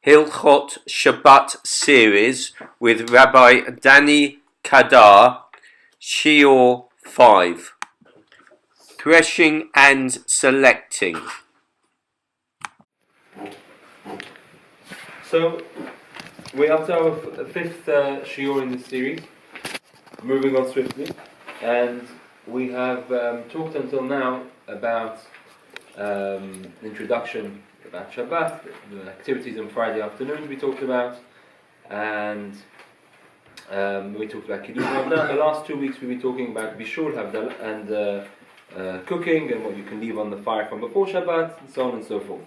Hilchot Shabbat series with Rabbi Kada, Shiur 5. Threshing and selecting. So, we're up to our fifth shiur in this series, moving on swiftly, and we have talked until now about the introduction about Shabbat, the activities on Friday afternoon we talked about, and we talked about Kiddush. Now, the last 2 weeks we've been talking about Bishul and cooking and what you can leave on the fire from before Shabbat, and so on and so forth.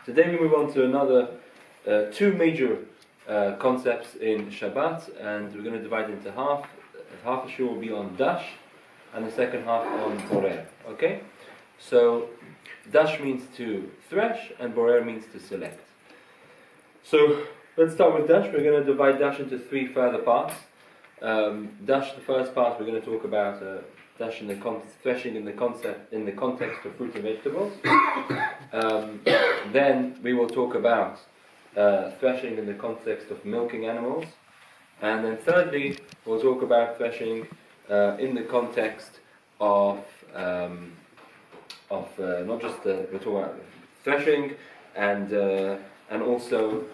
Today we move on to another two major concepts in Shabbat, and we're going to divide into half. Half the shiur will be on dash, and the second half on borer. Okay? So, dash means to thresh, and borer means to select. So, let's start with dash. We're going to divide dash into three further parts. Dash, the first part, we're going to talk about dash in the threshing in the context of fruit and vegetables. Then we will talk about threshing in the context of milking animals, and then thirdly we'll talk about threshing in the context of not just we're talking about threshing and also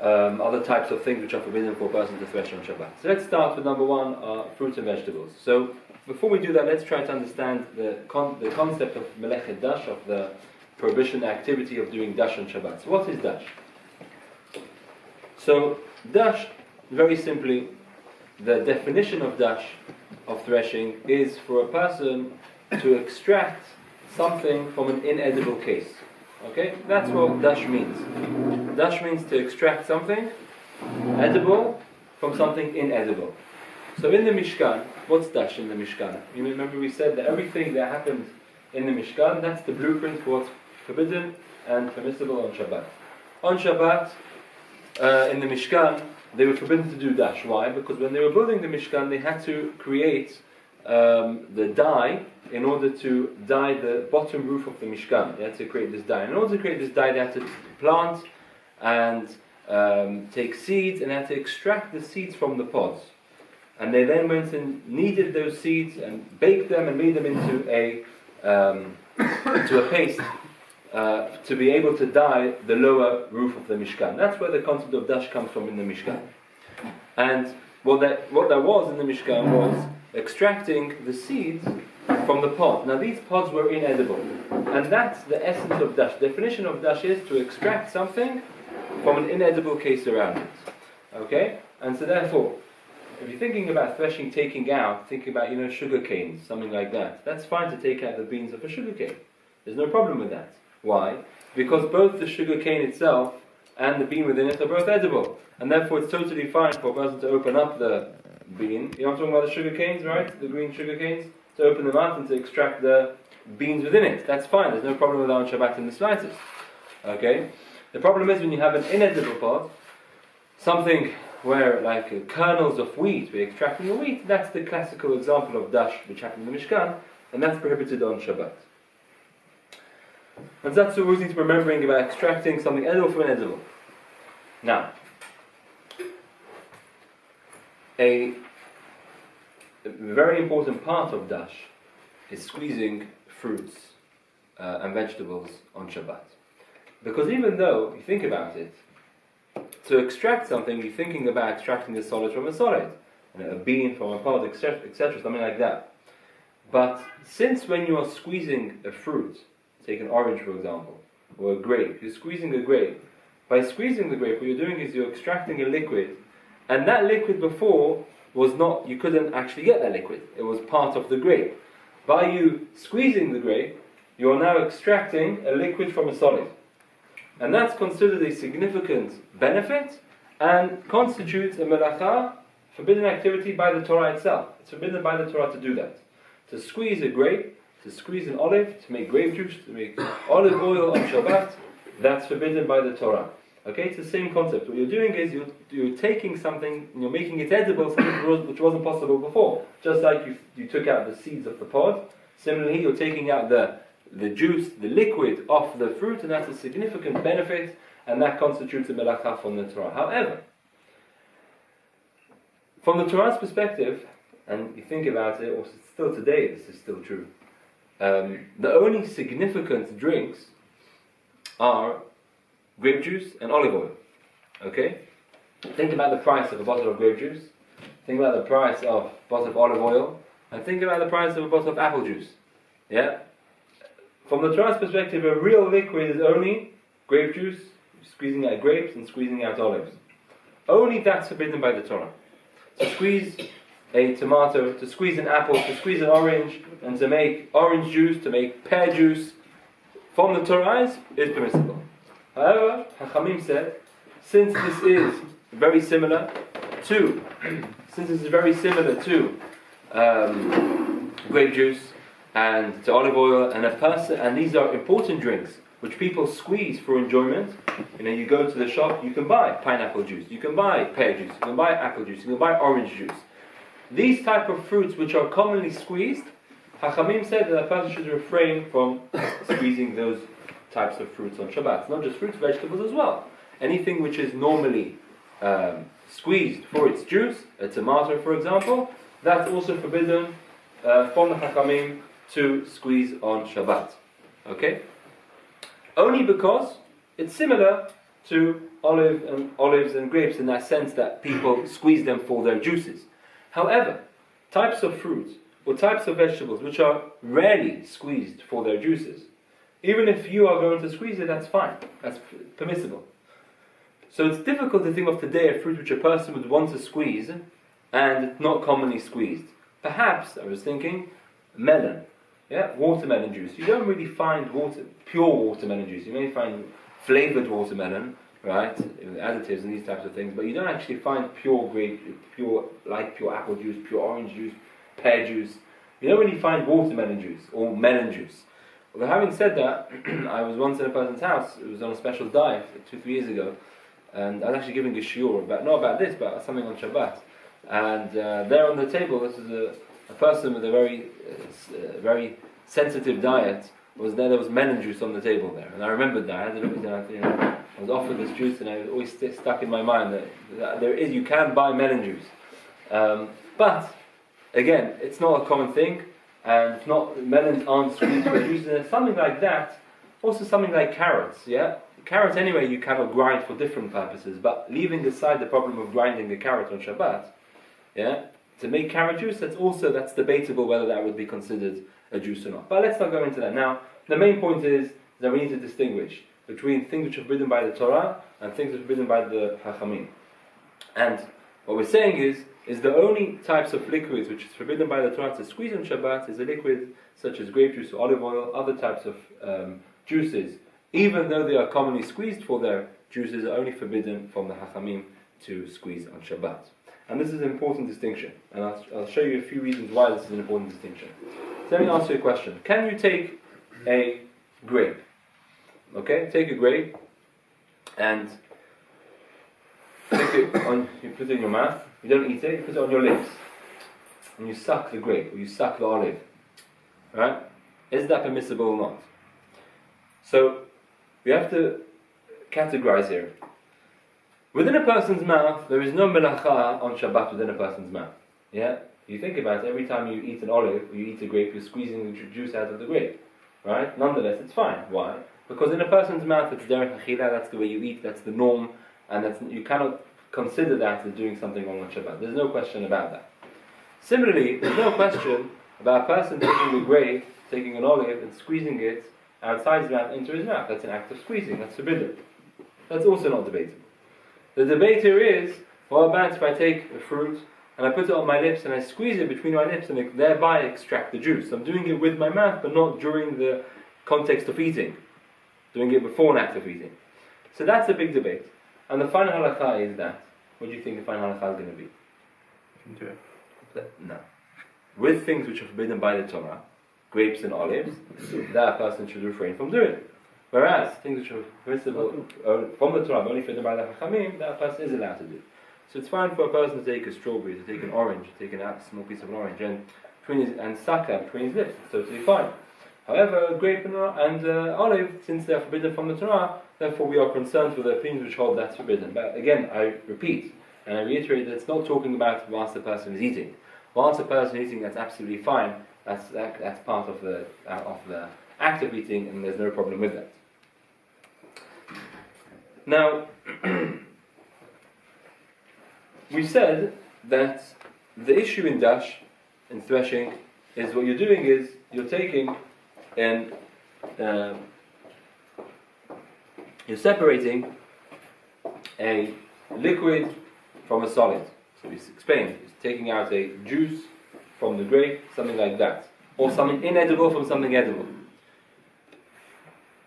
other types of things which are forbidden for a person to thresh on Shabbat. So let's start with number one, fruit and vegetables. So before we do that, let's try to understand the concept of melechet dash, of the prohibition activity of doing dash on Shabbat. So what is dash? So dash, very simply, the definition of dash, of threshing, is for a person to extract something from an inedible case. Okay? That's what dash means. Dash means to extract something edible from something inedible. So in the Mishkan, what's dash in the Mishkan? You remember we said that everything that happened in the Mishkan, that's the blueprint for what's forbidden and permissible on Shabbat. On Shabbat, in the Mishkan, they were forbidden to do dash. Why? Because when they were building the Mishkan, they had to create the dye in order to dye the bottom roof of the Mishkan. They had to create this dye. In order to create this dye, they had to plant and take seeds, and they had to extract the seeds from the pods. And they then went and kneaded those seeds and baked them and made them into a paste to be able to dye the lower roof of the Mishkan. That's where the concept of dash comes from in the Mishkan. And what that was in the Mishkan was extracting the seeds from the pod. Now these pods were inedible, and that's the essence of dash. The definition of dash is to extract something from an inedible case around it. Okay? And so therefore, if you're thinking about threshing, taking out, thinking about, sugar canes, something like that, that's fine to take out the beans of a sugar cane. There's no problem with that. Why? Because both the sugar cane itself and the bean within it are both edible. And therefore it's totally fine for a person to open up the bean. You know what I'm talking about, the sugar canes, right? The green sugar canes? To open them out and to extract the beans within it. That's fine. There's no problem with that on Shabbat in the slightest. Okay? The problem is when you have an inedible pod, something where, like kernels of wheat, we're extracting the wheat, that's the classical example of dash which happened in the Mishkan, and that's prohibited on Shabbat. And that's what we need to be remembering about extracting something edible from inedible. Now, a very important part of dash is squeezing fruits and vegetables on Shabbat. Because even though you think about it, to extract something, you're thinking about extracting the solid from a solid, a bean from a pod, etc., something like that. But since when you are squeezing a fruit, take an orange for example, or a grape, you're squeezing a grape. By squeezing the grape, what you're doing is you're extracting a liquid, and that liquid before was not, you couldn't actually get that liquid. It was part of the grape. By you squeezing the grape, you are now extracting a liquid from a solid. And that's considered a significant benefit and constitutes a melacha, forbidden activity by the Torah itself. It's forbidden by the Torah to do that. To squeeze a grape, to squeeze an olive, to make grape juice, to make olive oil on Shabbat, that's forbidden by the Torah. Okay, it's the same concept. What you're doing is you're taking something and you're making it edible, something which wasn't possible before. Just like you took out the seeds of the pod, similarly you're taking out the juice, the liquid of the fruit, and that's a significant benefit and that constitutes a melacha from the Torah. However, from the Torah's perspective, and you think about it, or still today this is still true, the only significant drinks are grape juice and olive oil. Okay? Think about the price of a bottle of grape juice, think about the price of a bottle of olive oil, and think about the price of a bottle of apple juice. Yeah? From the Torah's perspective, a real liquid is only grape juice, squeezing out grapes and squeezing out olives. Only that's forbidden by the Torah. To squeeze a tomato, to squeeze an apple, to squeeze an orange, and to make orange juice, to make pear juice, from the Torah is permissible. However, Hachamim said, since this is very similar to grape juice and to olive oil and these are important drinks which people squeeze for enjoyment. You go to the shop, you can buy pineapple juice, you can buy pear juice, you can buy apple juice, you can buy orange juice. These type of fruits which are commonly squeezed, Hachamim said that a person should refrain from squeezing those types of fruits on Shabbat. Not just fruits, vegetables as well. Anything which is normally squeezed for its juice, a tomato for example, that's also forbidden from the Hachamim to squeeze on Shabbat. Okay? Only because it's similar to olives and grapes in that sense that people squeeze them for their juices. However, types of fruits or types of vegetables which are rarely squeezed for their juices, even if you are going to squeeze it, that's fine. That's permissible. So it's difficult to think of today a fruit which a person would want to squeeze and not commonly squeezed. Perhaps, I was thinking, melon. Yeah, watermelon juice. You don't really find pure watermelon juice. You may find flavored watermelon, right, additives and these types of things, but you don't actually find pure apple juice, pure orange juice, pear juice. You don't really find watermelon juice or melon juice. Although having said that, I was once in a person's house. It was on a special diet 2-3 years ago, and I was actually giving a shiur not about this, but something on Shabbat. And there on the table, this is a person with a very sensitive diet was there. There was melon juice on the table there, and I remembered that. I was offered this juice, and it always stuck in my mind that you can buy melon juice, but again, it's not a common thing, and melons aren't squeezed for juice. And something like that, also something like carrots. Yeah, carrots anyway you cannot grind for different purposes, but leaving aside the problem of grinding a carrot on Shabbat, yeah. To make carrot juice, that's debatable whether that would be considered a juice or not. But let's not go into that now. The main point is that we need to distinguish between things which are forbidden by the Torah and things which are forbidden by the Hachamim. And what we're saying is the only types of liquids which is forbidden by the Torah to squeeze on Shabbat is a liquid such as grape juice or olive oil, other types of juices, even though they are commonly squeezed for their juices, are only forbidden from the Hachamim to squeeze on Shabbat. And this is an important distinction, and I'll show you a few reasons why this is an important distinction. So let me answer your question. Can you take a grape? Okay, take a grape and you put it in your mouth. You don't eat it, you put it on your lips. And you suck the grape, or you suck the olive. Right? Is that permissible or not? So, we have to categorize here. Within a person's mouth, there is no melacha on Shabbat within a person's mouth. Yeah? You think about it, every time you eat an olive, or you eat a grape, you're squeezing the juice out of the grape. Right? Nonetheless, it's fine. Why? Because in a person's mouth, it's derech achila, that's the way you eat, that's the norm, and you cannot consider that as doing something wrong on Shabbat. There's no question about that. Similarly, there's no question about a person taking a grape, taking an olive, and squeezing it outside his mouth into his mouth. That's an act of squeezing, that's forbidden. That's also not debatable. The debate here is, what about if I take a fruit and I put it on my lips and I squeeze it between my lips and thereby extract the juice? I'm doing it with my mouth, but not during the context of eating. Doing it before an act of eating. So that's a big debate. And the final halakha is that. What do you think the final halakha is going to be? You can do it. No. With things which are forbidden by the Torah, grapes and olives, that person should refrain from doing it. Whereas things which are permissible from the Torah, only forbidden by the Chachamim, that person is allowed to do. So it's fine for a person to take a strawberry, to take an orange, to take a small piece of an orange, and suck that between his lips. It's totally fine. However, grape and olive, since they are forbidden from the Torah, Therefore, we are concerned with the opinions which hold that's forbidden. But again, I repeat and I reiterate that it's not talking about whilst the person is eating. Whilst the person is eating, that's absolutely fine. That's part of the act of eating, and there's no problem with that. Now, we said that the issue in dash, in threshing, is what you're doing is you're taking and you're separating a liquid from a solid. So we explained, it's taking out a juice from the grape, something like that, or something inedible from something edible.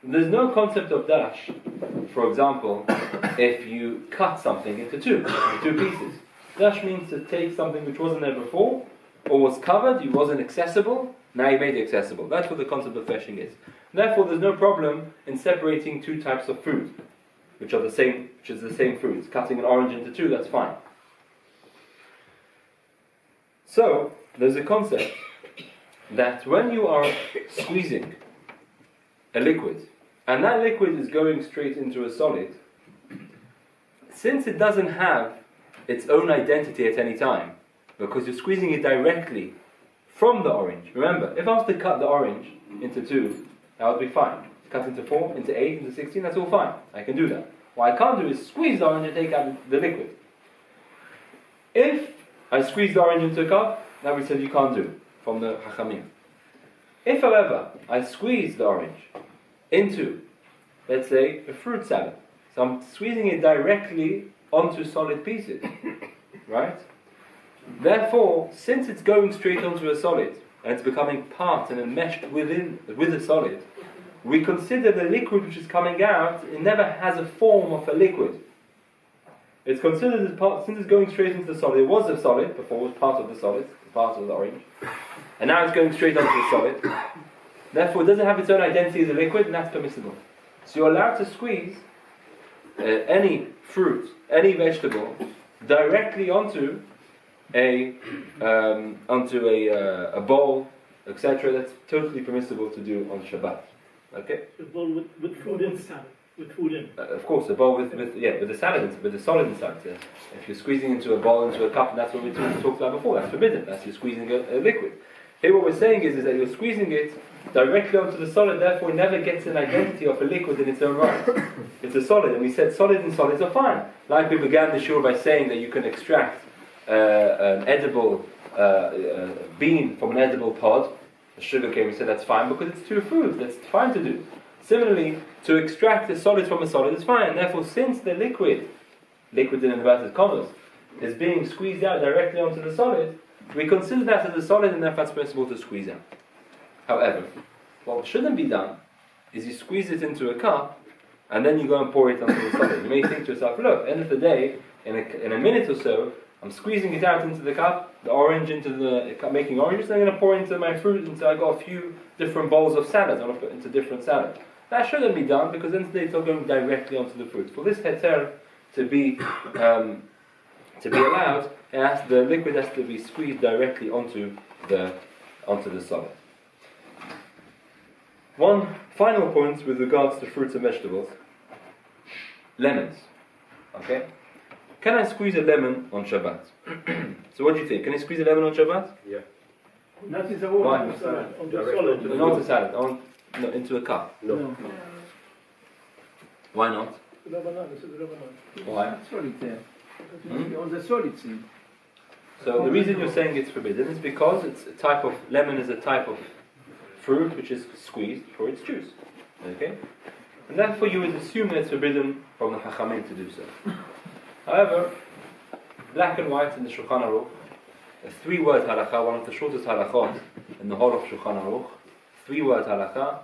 There's no concept of dash, for example, if you cut something into two pieces. Dash means to take something which wasn't there before, or was covered, it wasn't accessible, now you made it accessible. That's what the concept of threshing is. Therefore, there's no problem in separating two types of fruit, which is the same fruit. Cutting an orange into two, that's fine. So, there's a concept that when you are squeezing a liquid, and that liquid is going straight into a solid, since it doesn't have its own identity at any time, because you're squeezing it directly from the orange. Remember, if I was to cut the orange into two, that would be fine. Cut into 4, into 8, into 16, that's all fine. I can do that. What I can't do is squeeze the orange and take out the liquid. If I squeeze the orange into a cup, that we said you can't do, from the Hachamim. If, however, I squeeze the orange into, let's say, a fruit salad, so I'm squeezing it directly onto solid pieces, right? Therefore, since it's going straight onto a solid, and it's becoming part and enmeshed with a solid, we consider the liquid which is coming out, it never has a form of a liquid. It's considered as part, since it's going straight into the solid, it was a solid, before it was part of the solid, part of the orange, and now it's going straight onto the solid. Therefore, it doesn't have its own identity as a liquid, and that's permissible. So you're allowed to squeeze any fruit, any vegetable, directly onto a bowl, etc. That's totally permissible to do on Shabbat. Okay. A bowl with food inside. With food in. Of course, a bowl with the salad, with the solid inside. If you're squeezing into a bowl, into a cup, that's what we talked about before. That's forbidden. That's you're squeezing a liquid. Here, what we're saying is that you're squeezing it directly onto the solid. Therefore, it never gets an identity of a liquid in its own right. It's a solid, and we said solid and solids are fine. Like we began the shiur by saying that you can extract an edible bean from an edible pod, a sugar cane. We said that's fine because it's two foods. That's fine to do. Similarly, to extract a solid from a solid is fine. Therefore, since the liquid in inverted commas, is being squeezed out directly onto the solid, we consider that as a solid, and therefore it's possible to squeeze out. However, what shouldn't be done is you squeeze it into a cup, and then you go and pour it onto the solid. You may think to yourself, look, at the end of the day, in a minute or so, I'm squeezing it out into the cup, the orange into the cup, making oranges, and I'm going to pour into my fruit until I got a few different bowls of salads. I want to put into different salads. That shouldn't be done because then it's not going directly onto the fruit. For this heter to be allowed, the liquid has to be squeezed directly onto the solid. One final point with regards to fruits and vegetables: lemons. Okay, can I squeeze a lemon on Shabbat? So what do you think? Can I squeeze a lemon on Shabbat? Yeah. That is a Why? on the solid. Not a salad. No, into a cup. No. Why not? Why? Solid there. On the solid thing. So the reason you're saying it's forbidden is because lemon is a type of fruit which is squeezed for its juice. Okay? And therefore you would assume that it's forbidden from the Chachamim to do so. However, black and white in the Shulchan Aruch, a 3-word halakha, one of the shortest halakhot in the whole of Shulchan Aruch, 3-word halakha,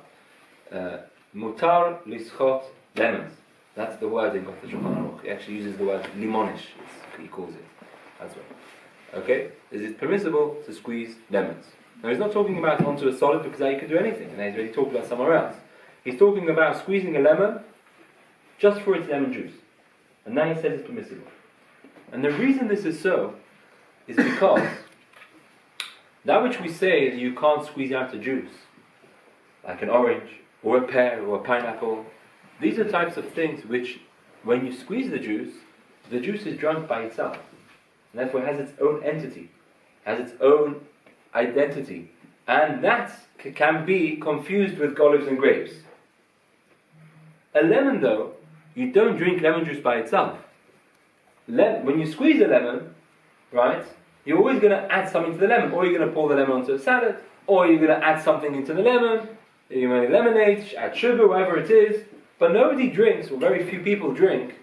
mutar lischot lemons. That's the wording of the Shulchan Aruch. He actually uses the word limonish, he calls it as well. Okay? Is it permissible to squeeze lemons? Now he's not talking about onto a solid because now you can do anything, and he's already talked about somewhere else. He's talking about squeezing a lemon just for its lemon juice. And now he says it's permissible. And the reason this is so is because that which we say that you can't squeeze out the juice, like an orange, or a pear, or a pineapple, These are types of things which, when you squeeze the juice is drunk by itself. And therefore it has its own entity, has its own identity. And that can be confused with olives and grapes. A lemon, though, you don't drink lemon juice by itself. When you squeeze a lemon, right, you're always going to add something to the lemon, or you're going to pour the lemon onto a salad, or you're going to add something into the lemon, you make lemonade, add sugar, whatever it is. But nobody drinks, or very few people drink,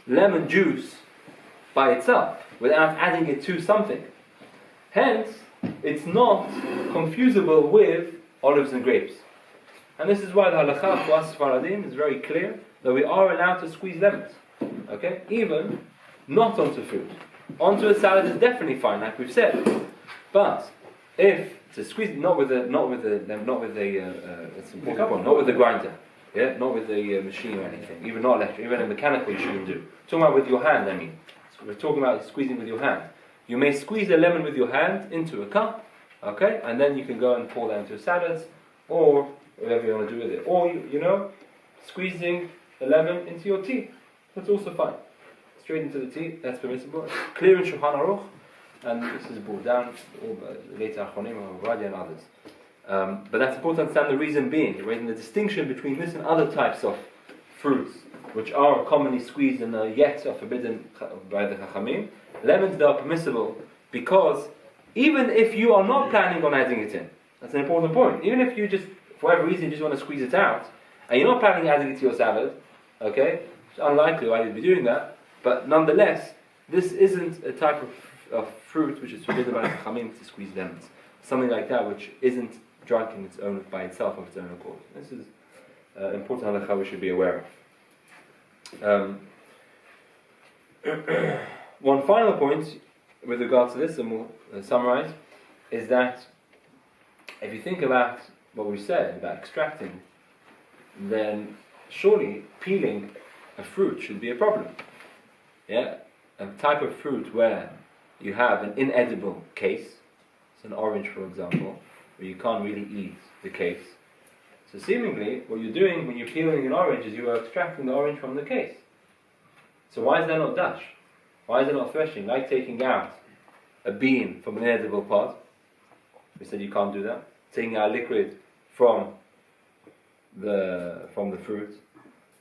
lemon juice by itself, without adding it to something. Hence, it's not confusable with olives and grapes. And this is why the halakha for us Faradim is very clear that we are allowed to squeeze lemons. Okay? Even not onto food. Onto a salad is definitely fine, like we've said. But if to squeeze not with the grinder, yeah, not with the machine or anything, even not electric, even a mechanical you shouldn't do. Talking about with your hand, I mean. So we're talking about squeezing with your hand. You may squeeze a lemon with your hand into a cup, okay, and then you can go and pour that into a salad, or whatever you want to do with it. Or, squeezing a lemon into your tea. That's also fine. Straight into the tea, that's permissible. It's clear in Shulchan Aruch, and this is brought down all later Achronim, Rabbi and others. But that's important to understand the reason being, right? The distinction between this and other types of fruits, which are commonly squeezed and yet are forbidden by the Chachamim. Lemons, they are permissible because even if you are not planning on adding it in, that's an important point. Even if you just, for whatever reason, you just want to squeeze it out, and you're not planning on adding it to your salad, okay? It's unlikely why you'd be doing that, but nonetheless, this isn't a type of fruit which is forbidden by the Chachamim to squeeze lemons. Something like that which isn't drunk in its own, by itself of its own accord. This is important halakha we should be aware of. One final point with regard to this, and we'll summarize, is that if you think about what we said about extracting, then surely peeling a fruit should be a problem. Yeah, a type of fruit where you have an inedible case, it's an orange for example, where you can't really eat the case. So seemingly, what you're doing when you're peeling an orange is you are extracting the orange from the case. So why is that not dash? Why is it not threshing? Like taking out a bean from an inedible pod. We said you can't do that. Taking out liquid from the fruit.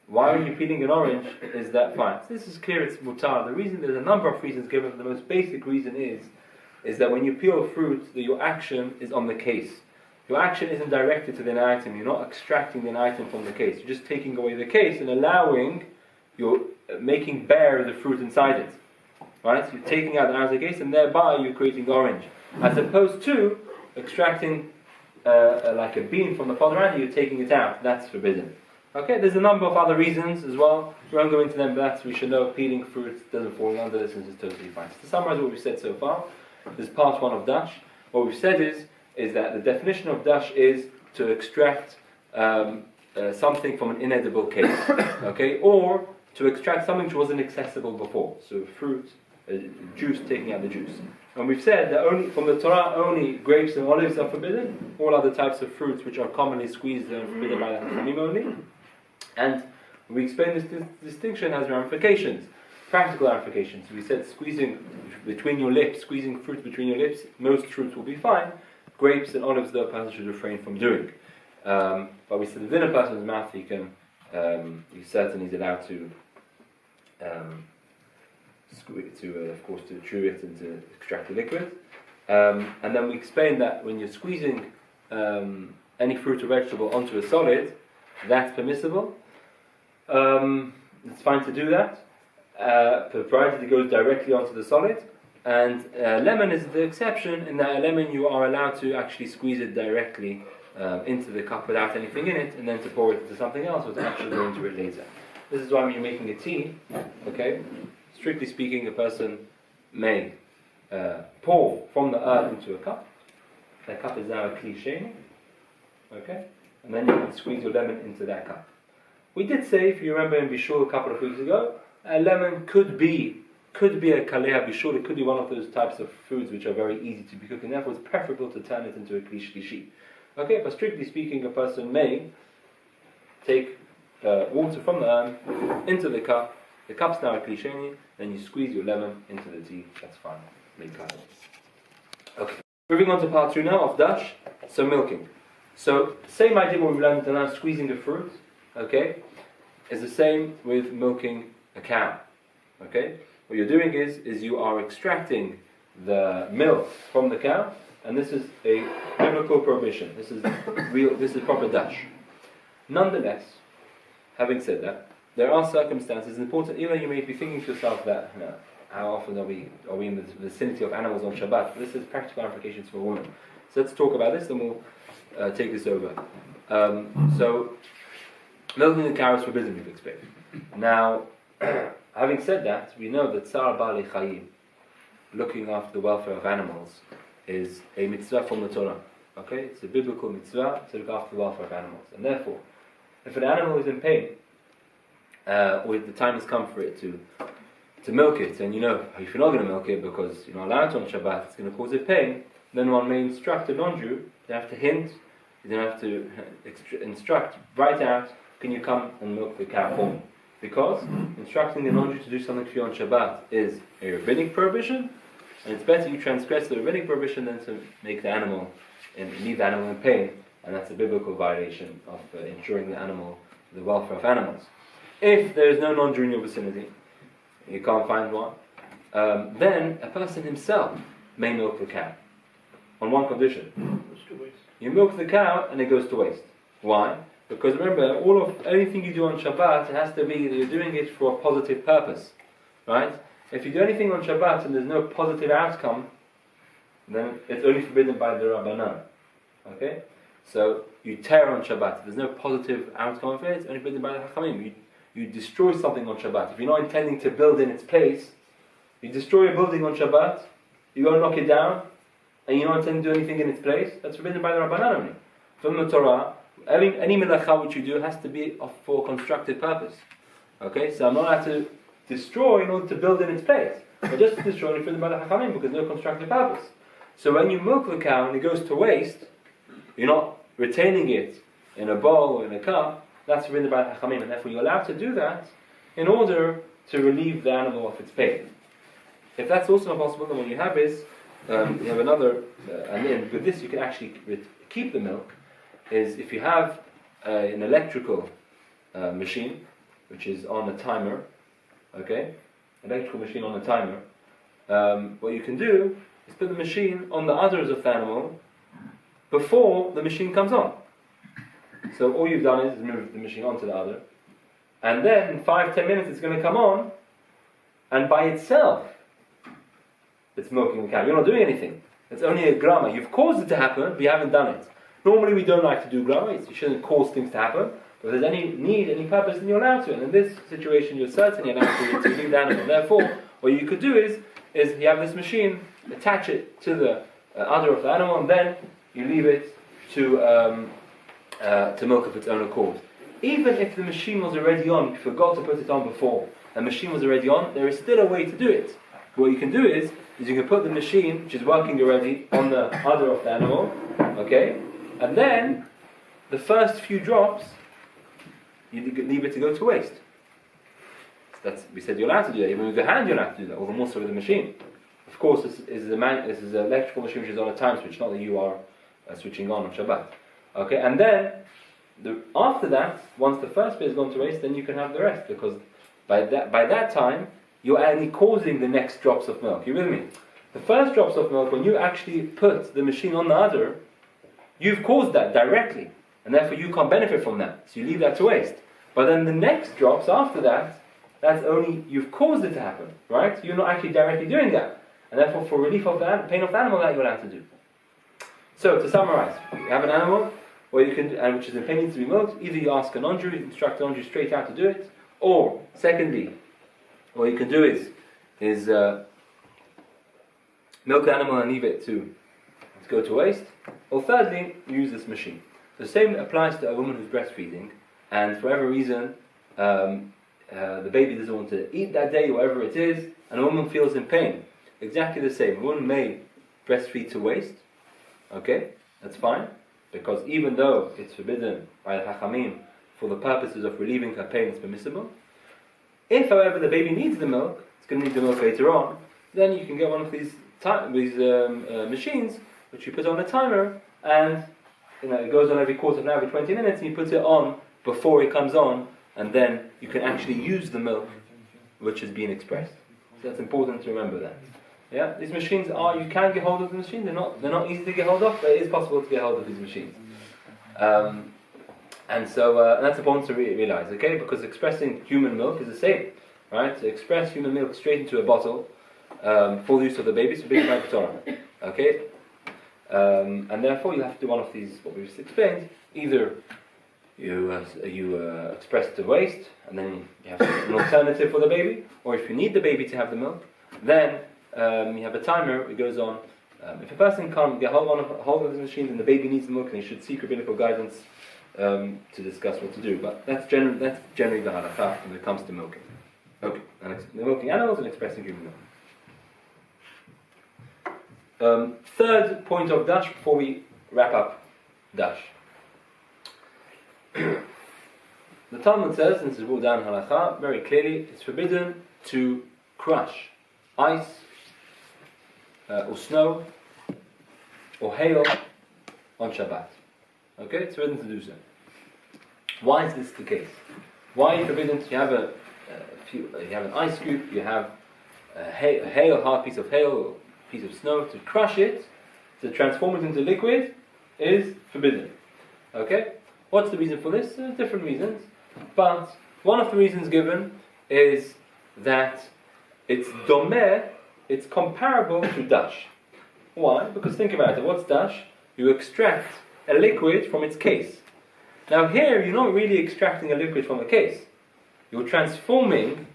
Why are you peeling an orange? Is that fine? So this is clear, it's mutar. The reason, there's a number of reasons given, but the most basic reason is that when you peel fruit, that your action is on the case. Your action isn't directed to the item. You're not extracting the item from the case. You're just taking away the case and you're making bare the fruit inside it. Right? So you're taking out the case and thereby you're creating orange. As opposed to extracting like a bean from the pod around you, you're taking it out. That's forbidden. Okay, there's a number of other reasons as well. We won't go into them, but we should know peeling fruit doesn't fall under this and is totally fine. So to summarize what we've said so far, this is part one of dash. What we've said is that the definition of dash is to extract something from an inedible case, okay, or to extract something which wasn't accessible before. So fruit, juice, taking out the juice. And we've said that only from the Torah, only grapes and olives are forbidden. All other types of fruits which are commonly squeezed are forbidden by the Chachamim only. And we explained this distinction has ramifications, practical ramifications. We said squeezing between your lips, squeezing fruit between your lips, most fruits will be fine. Grapes and olives, the person should refrain from doing. But we said within a person's mouth, he certainly is allowed to of course, to chew it and to extract the liquid. And then we explained that when you're squeezing any fruit or vegetable onto a solid, that's permissible. It's fine to do that, provided it goes directly onto the solid. And lemon is the exception, in that a lemon you are allowed to actually squeeze it directly into the cup without anything in it, and then to pour it into something else, or to actually go into it later. This is why when you're making a tea, okay, strictly speaking, a person may pour from the earth into a cup. That cup is now a cliche, okay, and then you can squeeze your lemon into that cup. We did say, if you remember in Bishul a couple of weeks ago, a lemon could be a kaleha bishul. It could be one of those types of foods which are very easy to be cooked, and therefore it's preferable to turn it into a klishi. Okay, but strictly speaking, a person may take water from the urn into the cup. The cup's now a klisheni, then you squeeze your lemon into the tea, that's fine. Make Kada. Okay. Moving on to part 2 now of dash, so milking. So, same idea what we've learned until now, squeezing the fruit, okay, is the same with milking a cow, okay? What you're doing is you are extracting the milk from the cow, and this is a biblical prohibition. This is proper dash. Nonetheless, having said that, there are circumstances important, even you may be thinking to yourself that, how often are we in the vicinity of animals on Shabbat? This is practical applications for women. So let's talk about this, and we'll take this over. So, milking the cow is forbidden, we've explained. Now, having said that, we know that Tzar Bali Chayim, looking after the welfare of animals, is a mitzvah from the Torah. Okay, it's a biblical mitzvah to look after the welfare of animals, and therefore, if an animal is in pain, or the time has come for it to milk it, and if you're not going to milk it because you're not allowed to on Shabbat, it's going to cause it pain, then one may instruct a non-Jew. You have to hint, you don't have to instruct, write out, can you come and milk the cow for me? Because instructing the non-Jew to do something for you on Shabbat is a rabbinic prohibition, and it's better you transgress the rabbinic prohibition than to make leave the animal in pain, and that's a biblical violation of ensuring the welfare of animals. If there is no non-Jew in your vicinity, you can't find one, then a person himself may milk the cow. On one condition. You milk the cow and it goes to waste. Why? Because remember, anything you do on Shabbat, it has to be that you're doing it for a positive purpose. Right? If you do anything on Shabbat and there's no positive outcome, then it's only forbidden by the Rabbanan. Okay? So, you tear on Shabbat. If there's no positive outcome of it, it's only forbidden by the Chachamim. You destroy something on Shabbat. If you're not intending to build in its place, you destroy a building on Shabbat, you go and knock it down, and you're not intending to do anything in its place, that's forbidden by the Rabbanan only. From the Torah, any melacha which you do has to be for a constructive purpose. Okay, so I'm not allowed to destroy in order to build in its place, but just to destroy is forbidden by the Chachamim because there's no constructive purpose. So when you milk the cow and it goes to waste, you're not retaining it in a bowl or in a cup, that's forbidden by the Chachamim, and therefore you're allowed to do that in order to relieve the animal of its pain. If that's also not possible, then what you have is, you have another, and then with this you can actually keep the milk, is if you have an electrical machine, which is on a timer, okay, electrical machine on a timer, what you can do is put the machine on the udders of the animal before the machine comes on. So all you've done is move the machine onto the udder, and then in 5-10 minutes it's going to come on, and by itself it's milking the cow. You're not doing anything. It's only a grama. You've caused it to happen, but you haven't done it. Normally we don't like to do grama. You shouldn't cause things to happen. But if there's any need, any purpose, then you're allowed to. And in this situation, you're certainly allowed to leave the animal. Therefore, what you could do is you have this machine, attach it to the udder of the animal, and then you leave it to milk of its own accord. Even if the machine was already on, you forgot to put it on before, the machine was already on, there is still a way to do it. What you can do is you can put the machine, which is working already, on the udder of the animal, okay, and then the first few drops, you leave it to go to waste. So we said you're allowed to do that. Even with the hand, you're allowed to do that, or the more so with the machine. Of course, this is an electrical machine which is on a time switch, not that you are switching on Shabbat. Okay, and then after that, once the first bit has gone to waste, then you can have the rest, because by that time you're only causing the next drops of milk. You with me? The first drops of milk, when you actually put the machine on the udder, you've caused that directly, and therefore you can't benefit from that. So you leave that to waste. But then the next drops after that, that's only you've caused it to happen, right? You're not actually directly doing that, and therefore for relief of the pain of the animal, that you're allowed to do. So to summarize, you have an animal where you can, and which is in pain needs to be milked. Either you ask a non-Jew, you instruct a non-Jew straight out to do it, or secondly, what you can do is milk the animal and leave it to go to waste, or thirdly, use this machine. The same applies to a woman who's breastfeeding, and for whatever reason, the baby doesn't want to eat that day, whatever it is, and a woman feels in pain. Exactly the same. A woman may breastfeed to waste, okay, that's fine, because even though it's forbidden by the Chachamim for the purposes of relieving her pain, it's permissible. If, however, the baby needs the milk, it's going to need the milk later on, then you can get one of these machines which you put on a timer, and it goes on every quarter of an hour, every 20 minutes, and you put it on before it comes on, and then you can actually use the milk which is being expressed. So that's important to remember that. Yeah, these machines you can get hold of the machines. They're not easy to get hold of, but it is possible to get hold of these machines. And that's important to realize, okay? Because expressing human milk is the same, right? To express human milk straight into a bottle for the use of the baby is forbidden by the Torah, okay? And therefore you have to do one of these, what we've just explained. Either you express it to waste, and then you have an alternative for the baby, or if you need the baby to have the milk, then you have a timer, it goes on. If a person can't get hold of the machines and the baby needs the milk, then he should seek rabbinical guidance to discuss what to do. But that's generally the halakha when it comes to milking. Okay, and milking animals and expressing human milk. Third point of dash before we wrap up dash. The Talmud says, and this is ruled down in halakha very clearly, it's forbidden to crush ice or snow or hail on Shabbat. Okay, it's forbidden to do so. Why is this the case? Why are you forbidden? You have you have an ice cube, you have a hard piece of hail or piece of snow. To crush it, to transform it into liquid, is forbidden. Okay, what's the reason for this? Different reasons, but one of the reasons given is that it's domeh, it's comparable to dash. Why? Because think about it. What's dash? You extract a liquid from its case. Now here, you're not really extracting a liquid from a case. You're transforming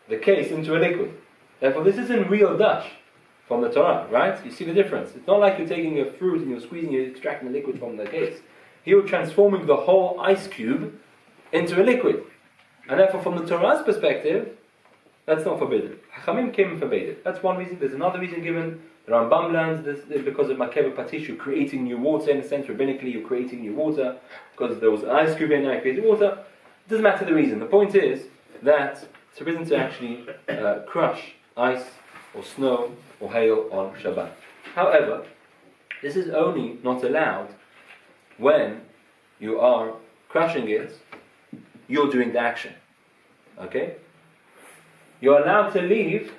the case into a liquid. Therefore, this isn't real dash from the Torah, right? You see the difference. It's not like you're taking a fruit and you're squeezing, you're extracting the liquid from the case. Here, you're transforming the whole ice cube into a liquid. And therefore, from the Torah's perspective, that's not forbidden. Chachamim came and forbade it. That's one reason. There's another reason given. The Rambam learns this because of Makeva Patish, you're creating new water in a sense. Rabbinically, you're creating new water because there was an ice cube in there, created water. It doesn't matter the reason. The point is that it's forbidden to actually crush ice or snow or hail on Shabbat. However, this is only not allowed when you are crushing it, you're doing the action. Okay? You're allowed to leave,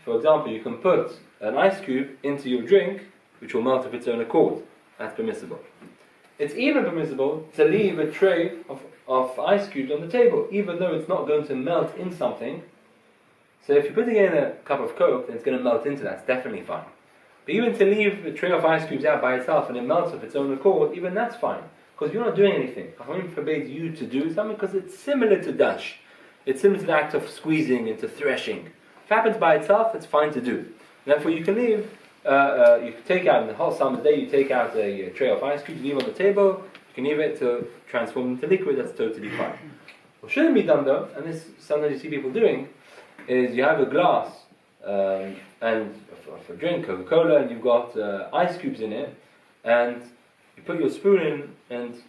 for example, you can put an ice cube into your drink, which will melt of its own accord. That's permissible. It's even permissible to leave a tray of ice cubes on the table, even though it's not going to melt in something. So if you're putting in a cup of Coke, then it's going to melt into that. It's definitely fine. But even to leave a tray of ice cubes out by itself and it melts of its own accord, even that's fine. Because you're not doing anything. Chachamim forbade you to do something because it's similar to dash. It's similar to the act of squeezing and to threshing. If it happens by itself, it's fine to do. Therefore, you can leave, you can take out, in the whole summer day, you take out a tray of ice cubes, leave on the table, you can leave it to transform into liquid, that's totally fine. What shouldn't be done though, and this sometimes you see people doing, is you have a glass and for a drink, Coca-Cola, and you've got ice cubes in it, and you put your spoon in, and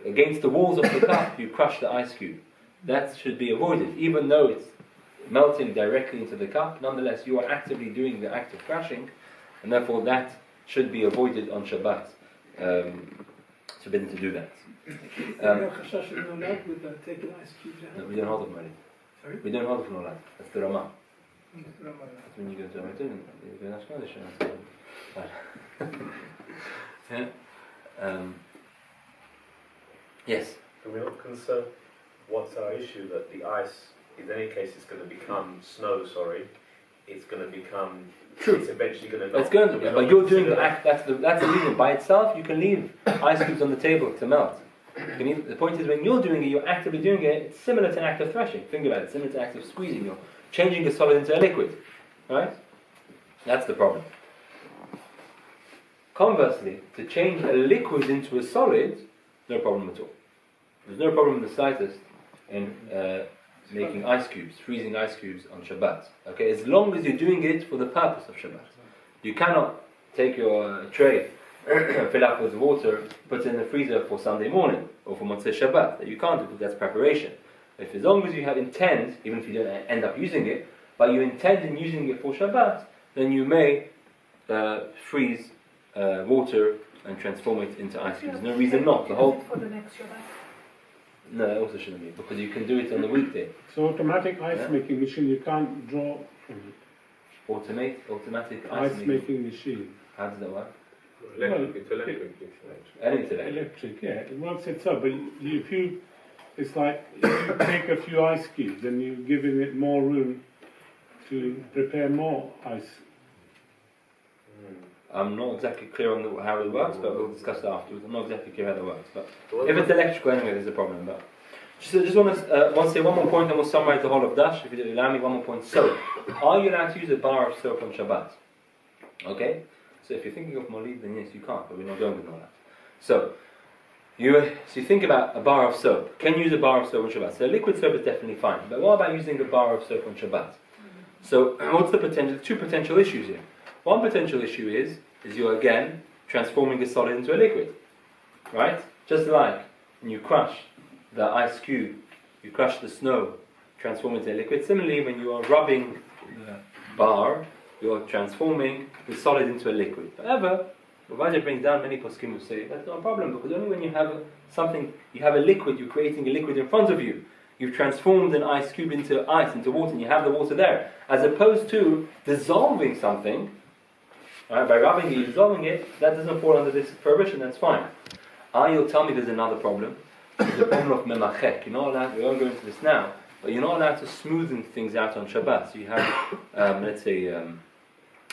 against the walls of the cup, you crush the ice cube. That should be avoided, even though it's melting directly into the cup. Nonetheless, you are actively doing the act of crushing, and therefore that should be avoided on Shabbat. It's forbidden to do that. No, we don't hold it, Mary. Sorry? We don't hold it from all that. That's the Ramah. That's when you go to Ramadan, you go to Ashkenaz. Yes. Are we not concerned? What's our issue that the ice, in any case, is going to become snow? It's going to become. True. It's eventually going to. It's going to, but you're doing the act. That's the reason. By itself, you can leave ice cubes on the table to melt. The point is, when you're doing it, you're actively doing it. It's similar to an act of threshing. Think about it. Similar to an act of squeezing. You're changing a solid into a liquid, right? That's the problem. Conversely, to change a liquid into a solid, no problem at all. There's no problem in the slightest in making ice cubes, freezing ice cubes on Shabbat. Okay, as long as you're doing it for the purpose of Shabbat. You cannot take your tray fill up with water, put it in the freezer for Sunday morning or for Motzei Shabbat. That you can't do because that's preparation. If as long as you have intend, even if you don't end up using it, but you intend in using it for Shabbat, then you may freeze water and transform it into ice cubes. There's no reason not. The whole for the next Shabbat. No, that also shouldn't be, because you can do it on the weekday. So automatic ice making machine, you can't draw from it. Automatic Ice making machine. How does that work? Electric. Electric, yeah. It works itself, but it's like if you take a few ice cubes and you're giving it more room to prepare more ice. I'm not exactly clear on how it works, but we'll discuss that afterwards. I'm not exactly clear how that works, but if it's electrical anyway, there's a problem. But just want to say one more point, and we'll summarize the whole of Dash. If you allow me, one more point. So, are you allowed to use a bar of soap on Shabbat? Okay. So if you're thinking of Molid, then yes, you can't. But we're not going with all that. So you think about a bar of soap. Can you use a bar of soap on Shabbat? So liquid soap is definitely fine. But what about using a bar of soap on Shabbat? So what's the potential? Two potential issues here. One potential issue is you're again transforming a solid into a liquid, right? Just like when you crush the ice cube, you crush the snow, transform it into a liquid. Similarly, when you are rubbing the bar, you're transforming the solid into a liquid. However, Rabbi brings down many poskim who say that's not a problem, because only when you have something, you have a liquid, you're creating a liquid in front of you. You've transformed an ice cube into ice, into water, and you have the water there. As opposed to dissolving something, right, by rubbing it, dissolving it, that doesn't fall under this prohibition, that's fine. You'll tell me there's another problem. There's the problem of memachek. You're not allowed, we won't go into this now, but you're not allowed to smoothen things out on Shabbat. So you have, let's say,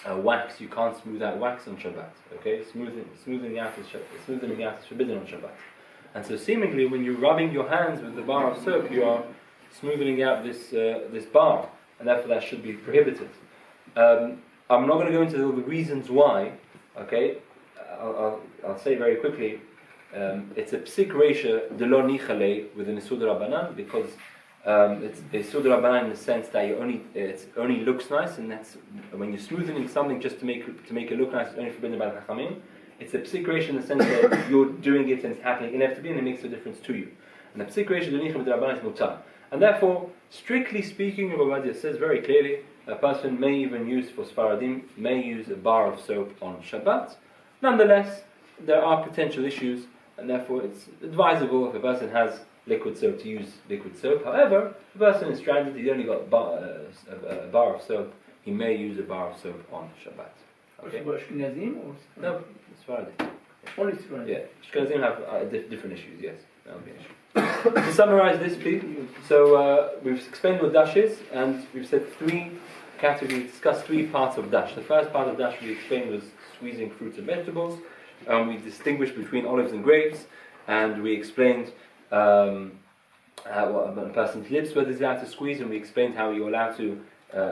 wax, you can't smooth out wax on Shabbat. Okay, smoothing out is forbidden on Shabbat. And so seemingly, when you're rubbing your hands with the bar of soap, you are smoothing out this bar, and therefore that should be prohibited. I'm not going to go into all the reasons why. Okay, I'll say very quickly. It's a psik reisha de lo nichale with an isud rabbanan, because it's isud rabbanan in the sense that it only looks nice, and that's when you're smoothing something just to make it look nice. It's only forbidden by the chachamim. It's a psik reisha in the sense that you're doing it and it's happening inevitably, and it makes a difference to you. And the psik reisha de nichale with rabbanan is mutar. And therefore, strictly speaking, Rabbi says very clearly, a person may even use, for Sfaradim, may use a bar of soap on Shabbat. Nonetheless, there are potential issues, and therefore it's advisable if a person has liquid soap to use liquid soap. However, if a person is stranded, he's only got a bar of soap, he may use a bar of soap on Shabbat. Okay? For Ashkenazim or? No, Sfaradim. Only Sfaradim. Yeah, Ashkenazim have different issues, yes. That would be an issue. To summarize this, please. So we've explained what dash is, and we've said discussed three parts of dash. The first part of dash we explained was squeezing fruits and vegetables. We distinguished between olives and grapes, and we explained what a person's lips, whether he's allowed to squeeze, and we explained how you're allowed to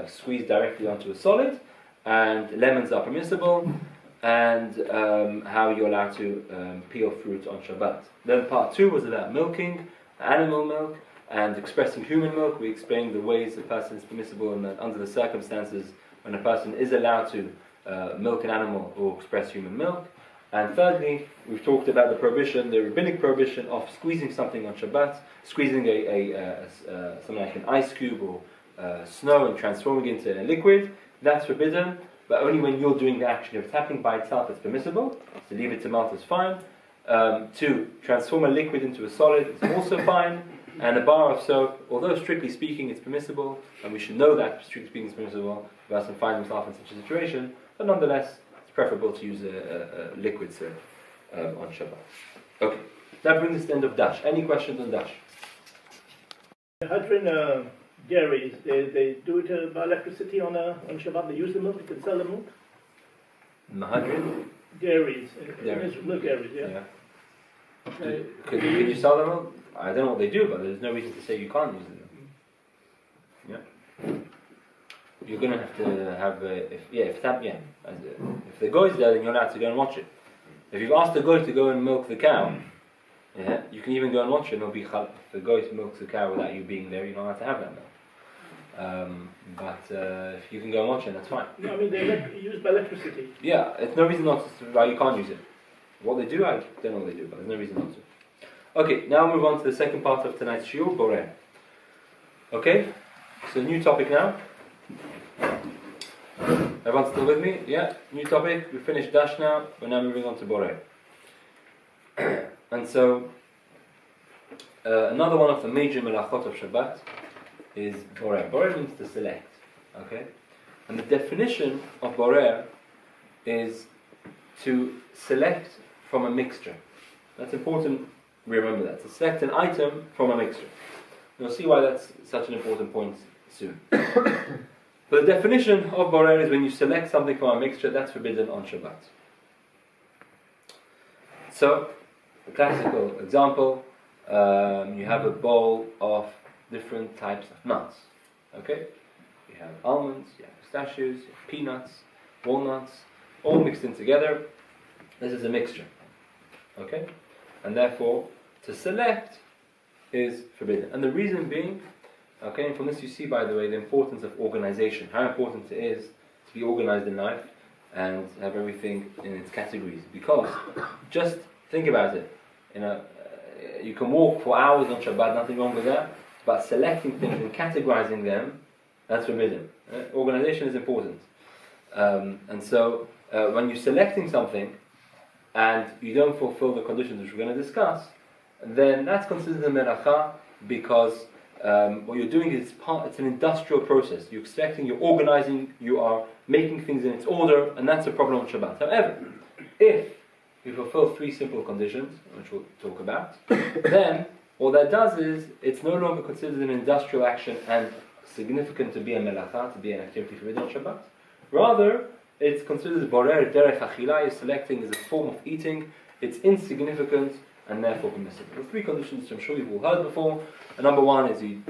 squeeze directly onto a solid, and lemons are permissible, and how you're allowed to peel fruit on Shabbat. Then part 2 was about milking, animal milk, and expressing human milk. We explained the ways a person is permissible and under the circumstances when a person is allowed to milk an animal or express human milk. And thirdly, we've talked about the prohibition, the rabbinic prohibition of squeezing something on Shabbat, squeezing something like an ice cube or snow and transforming it into a liquid. That's forbidden, but only when you're doing the action. If it's happening by itself, it's permissible. To leave it to melt is fine. To transform a liquid into a solid is also fine. And a bar of soap, although strictly speaking it's permissible, and we should know that strictly speaking it's permissible, if a person finds himself in such a situation, but nonetheless it's preferable to use a liquid soap on Shabbat. Okay, that brings us to the end of Dash. Any questions on Dash? Hadrin dairies, they do it by electricity on Shabbat. They use the milk. They can sell the milk. Mahadrin? Dairies, milk dairies. Yeah. Could you sell them milk? I don't know what they do, but there's no reason to say you can't use them. Yeah. You're going to have if the goy is there, then you're allowed to go and watch it. If you've asked the goy to go and milk the cow, you can even go and watch it, and it'll be chal. If the goy milks the cow without you being there, you're not allowed to have that milk. But if you can go and watch it, that's fine. No, I mean they're used by electricity. Yeah, it's no reason not to, why you can't use it. What they do, I don't know what they do, but there's no reason not to. Okay, now we'll move on to the second part of tonight's shiur, borer. Okay, so new topic now. Everyone still with me? Yeah, new topic. We finished dash now. We're now moving on to borer. And so, another one of the major melachot of Shabbat is borer. Borer means to select. Okay, and the definition of borer is to select from a mixture. That's important. Remember that. To select an item from a mixture. You'll see why that's such an important point soon. But the definition of borer is when you select something from a mixture that's forbidden on Shabbat. So, the classical example, you have a bowl of different types of nuts. Okay? You have almonds, you have pistachios, you have peanuts, walnuts, all mixed in together. This is a mixture. Okay? And therefore, to select is forbidden. And the reason being, okay, and from this you see, by the way, the importance of organization, how important it is to be organized in life and have everything in its categories. Because, just think about it, you can walk for hours on Shabbat, nothing wrong with that, but selecting things and categorizing them, that's forbidden. Organization is important. And so, when you're selecting something and you don't fulfill the conditions which we're going to discuss, then that's considered a melacha, because what you're doing is it's an industrial process. You're expecting, you're organizing, you are making things in its order, and that's a problem on Shabbat. However, if you fulfill three simple conditions, which we'll talk about, then what that does is it's no longer considered an industrial action and significant to be a melacha, to be an activity forbidden on Shabbat. Rather, it's considered borer derech achila. You're selecting as a form of eating. It's insignificant and therefore permissible. The three conditions which I'm sure you've all heard before. Number one is you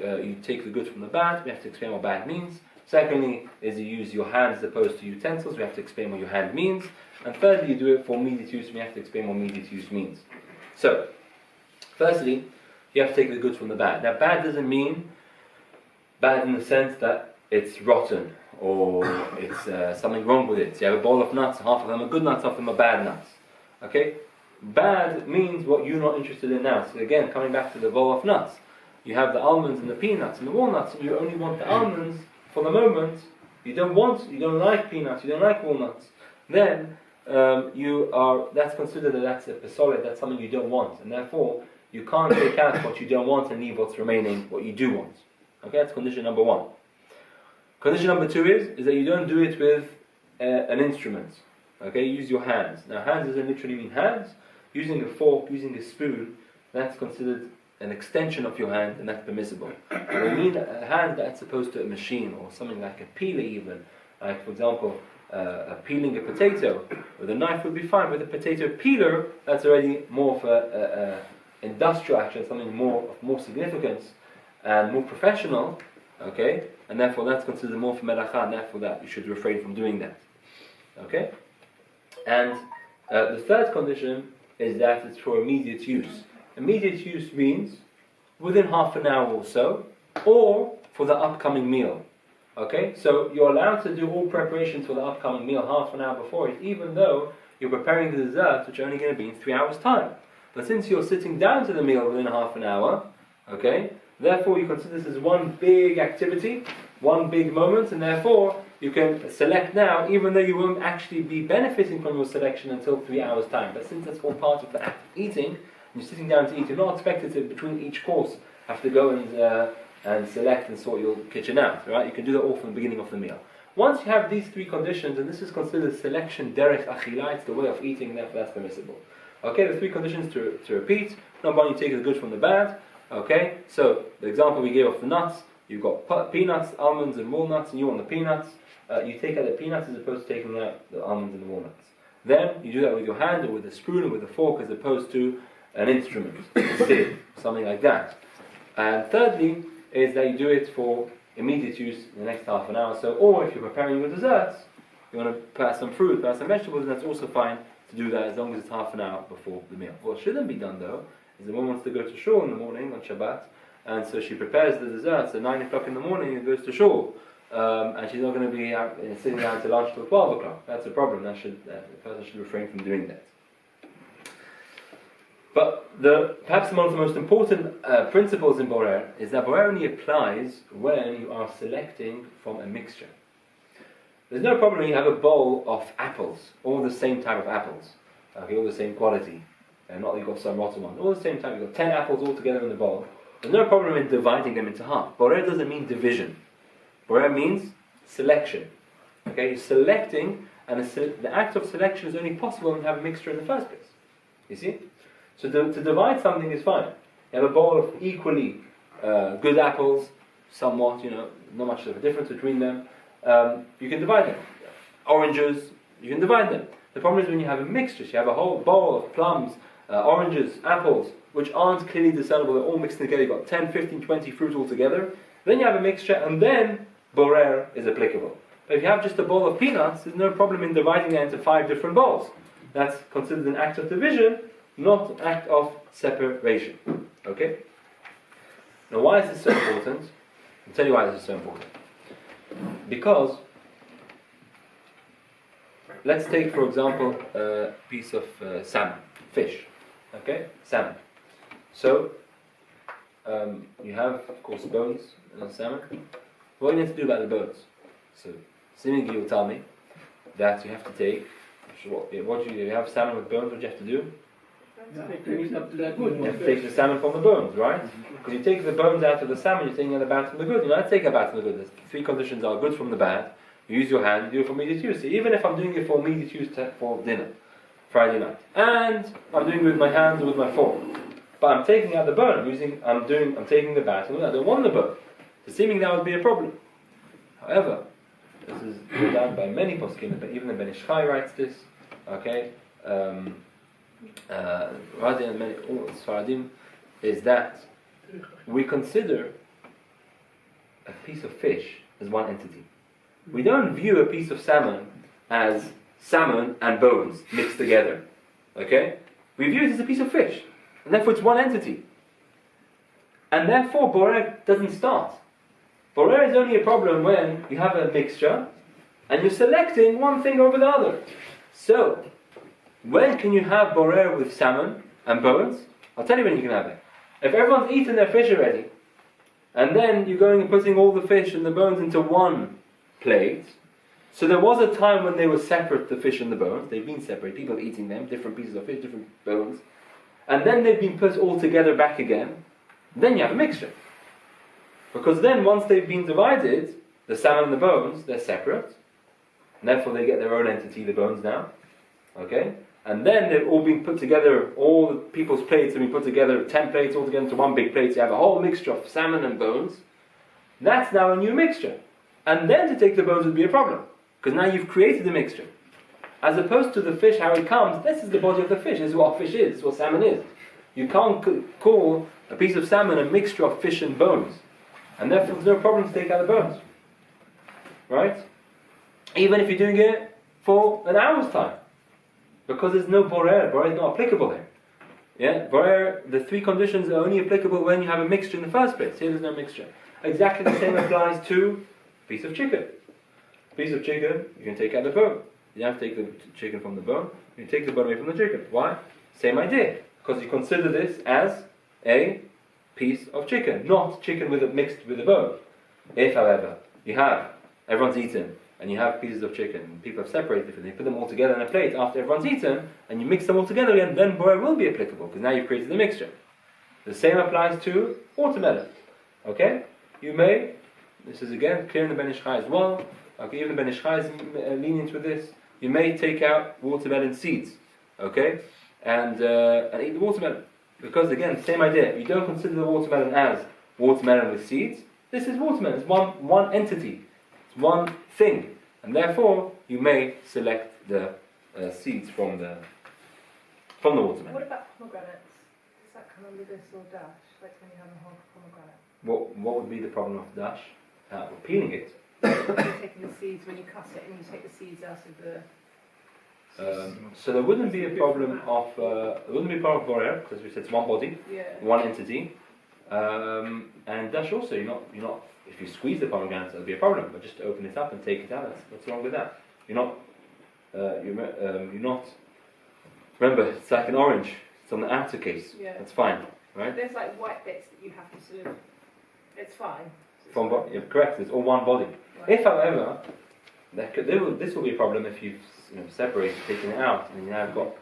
take the good from the bad. We have to explain what bad means. Secondly is you use your hand as opposed to utensils. We have to explain what your hand means. And thirdly, you do it for immediate use. We have to explain what immediate use means. So, firstly, you have to take the good from the bad. Now, bad doesn't mean bad in the sense that it's rotten or it's something wrong with it. So you have a bowl of nuts, half of them are good nuts, half of them are bad nuts. Okay? Bad means what you're not interested in now. So again, coming back to the bowl of nuts, you have the almonds and the peanuts and the walnuts, and you only want the almonds for the moment. You don't like peanuts, you don't like walnuts. Then that's considered that's a pesolet, that's something you don't want, and therefore you can't take out what you don't want and leave what's remaining, what you do want. Okay, that's condition number one. Condition number two is that you don't do it with an instrument. Okay, use your hands. Now, hands doesn't literally mean hands. Using a fork, using a spoon, that's considered an extension of your hand, and that's permissible. When we mean a hand, that's opposed to a machine or something like a peeler, even. Like, for example, peeling a potato with a knife would be fine. With a potato peeler, that's already more of a industrial action, something of more significance and more professional. Okay, and therefore that's considered more for melacha, and therefore that you should refrain from doing that. Okay, and the third condition is that it's for immediate use. Immediate use means within half an hour or so, or for the upcoming meal. Okay, so you're allowed to do all preparations for the upcoming meal half an hour before it, even though you're preparing the desserts, which are only going to be in 3 hours' time. But since you're sitting down to the meal within half an hour, okay, therefore you consider this as one big activity, one big moment, and therefore you can select now, even though you won't actually be benefiting from your selection until 3 hours' time. But since that's all part of the act of eating, and you're sitting down to eat, you're not expected to, between each course, have to go and select and sort your kitchen out, right? You can do that all from the beginning of the meal. Once you have these three conditions, and this is considered selection derech achila, it's the way of eating, therefore that's permissible. Okay, the three conditions to repeat. Number one, you take the good from the bad. Okay, so the example we gave of the nuts, you've got peanuts, almonds and walnuts, and you want the peanuts. You take out the peanuts as opposed to taking out the almonds and the walnuts. Then you do that with your hand or with a spoon or with a fork as opposed to an instrument, a sieve, something like that. And thirdly is that you do it for immediate use in the next half an hour. So, or if you're preparing your desserts, you want to put out some fruit, put out some vegetables, and that's also fine to do that as long as it's half an hour before the meal. What shouldn't be done though is the woman wants to go to Shiur in the morning on Shabbat, and so she prepares the desserts at 9 o'clock in the morning and goes to Shiur. And she's not going to be sitting down to lunch till 12 o'clock. That's a problem. The person should refrain from doing that. But perhaps one of the most important principles in borer is that borer only applies when you are selecting from a mixture. There's no problem when you have a bowl of apples, all the same type of apples, okay, all the same quality, and not you've got some rotten ones, all the same type. You've got 10 apples all together in the bowl. There's no problem in dividing them into half. Borer doesn't mean division. Borer means selection. Okay, you're selecting, and the act of selection is only possible when you have a mixture in the first place. You see? So to divide something is fine. You have a bowl of equally good apples, somewhat, not much of a difference between them. You can divide them. Oranges, you can divide them. The problem is when you have a mixture, so you have a whole bowl of plums, oranges, apples, which aren't clearly discernible, they're all mixed together, you've got 10, 15, 20 fruits all together, then you have a mixture, and then borer is applicable. But if you have just a bowl of peanuts, there's no problem in dividing it into 5 different bowls. That's considered an act of division, not an act of separation. Okay? Now why is this so important? I'll tell you why this is so important. Because, let's take for example a piece of salmon, fish. Okay? Salmon. So, you have of course bones in the salmon. What do you need to do about the bones? So, seemingly you'll tell me that you have to take, you have salmon with bones, what do you have to do? You have to take the salmon from the bones, right? Because you take the bones out of the salmon, you're taking the bad from the good. You don't take the bad from the good. The 3 conditions are good from the bad. You use your hand, you do it for immediate use. So even if I'm doing it for immediate use for dinner, Friday night, and I'm doing it with my hands or with my fork, but I'm taking out the bone. I'm taking the bad. I don't want the bone. So seeming that would be a problem. However, this is done by many poskim, but even the Ben Ish Chai writes this. Okay. Radin and many Sfaradim is that we consider a piece of fish as one entity. We don't view a piece of salmon as salmon and bones mixed together. Okay? We view it as a piece of fish, and therefore it's one entity. And therefore borer doesn't start. Borer is only a problem when you have a mixture and you're selecting one thing over the other. So, when can you have borer with salmon and bones? I'll tell you when you can have it. If everyone's eaten their fish already, and then you're going and putting all the fish and the bones into one plate, so there was a time when they were separate, the fish and the bones, they've been separate, people eating them, different pieces of fish, different bones, and then they've been put all together back again, then you have a mixture. Because then once they've been divided, the salmon and the bones, they're separate, and therefore they get their own entity, the bones now, okay? And then they've all been put together, all the people's plates have been put together, 10 plates all together into one big plate, so you have a whole mixture of salmon and bones. That's now a new mixture. And then to take the bones would be a problem, because now you've created a mixture. As opposed to the fish, how it comes, this is the body of the fish, this is what fish is, this is what salmon is. You can't call a piece of salmon a mixture of fish and bones. And therefore there's no problem to take out the bones. Right? Even if you're doing it for an hour's time. Because there's no borer. Borer is not applicable here. Yeah? Borer, the 3 conditions are only applicable when you have a mixture in the first place. Here there's no mixture. Exactly the same applies to a piece of chicken. Piece of chicken, you can take out the bone. You don't have to take the chicken from the bone. You take the bone away from the chicken. Why? Same idea. Because you consider this as a piece of chicken, not chicken mixed with a bone. If, however, everyone's eaten, and you have pieces of chicken, and people have separated them, they put them all together in a plate after everyone's eaten, and you mix them all together again, then borer will be applicable, because now you've created a mixture. The same applies to watermelon. Okay? You may, this is again clear in the Ben Ish Chai as well, okay, even the Ben Ish Chai is lenient with this, you may take out watermelon seeds, okay, and eat the watermelon. Because again, same idea, you don't consider the watermelon as watermelon with seeds, this is watermelon, it's one entity. One thing, and therefore you may select the seeds from the watermelon. What about pomegranates? Does that come under this or dash? Like when you have a whole pomegranate? What would be the problem of dash? Peeling it. You're taking the seeds when you cut it, and you take the seeds out of the. So there wouldn't be a problem of borer, because we said it's one body, one entity, and dash also. You're not. If you squeeze the pomegranate, that'll be a problem. But just open it up and take it out. What's wrong with that? You're not. Remember, it's like an orange. It's on the outer case. Yeah. That's fine, right? There's like white bits that you have to sort of. It's fine. You're correct. It's all one body. Right. If, however, this will be a problem if you've separated, taken it out, and you now got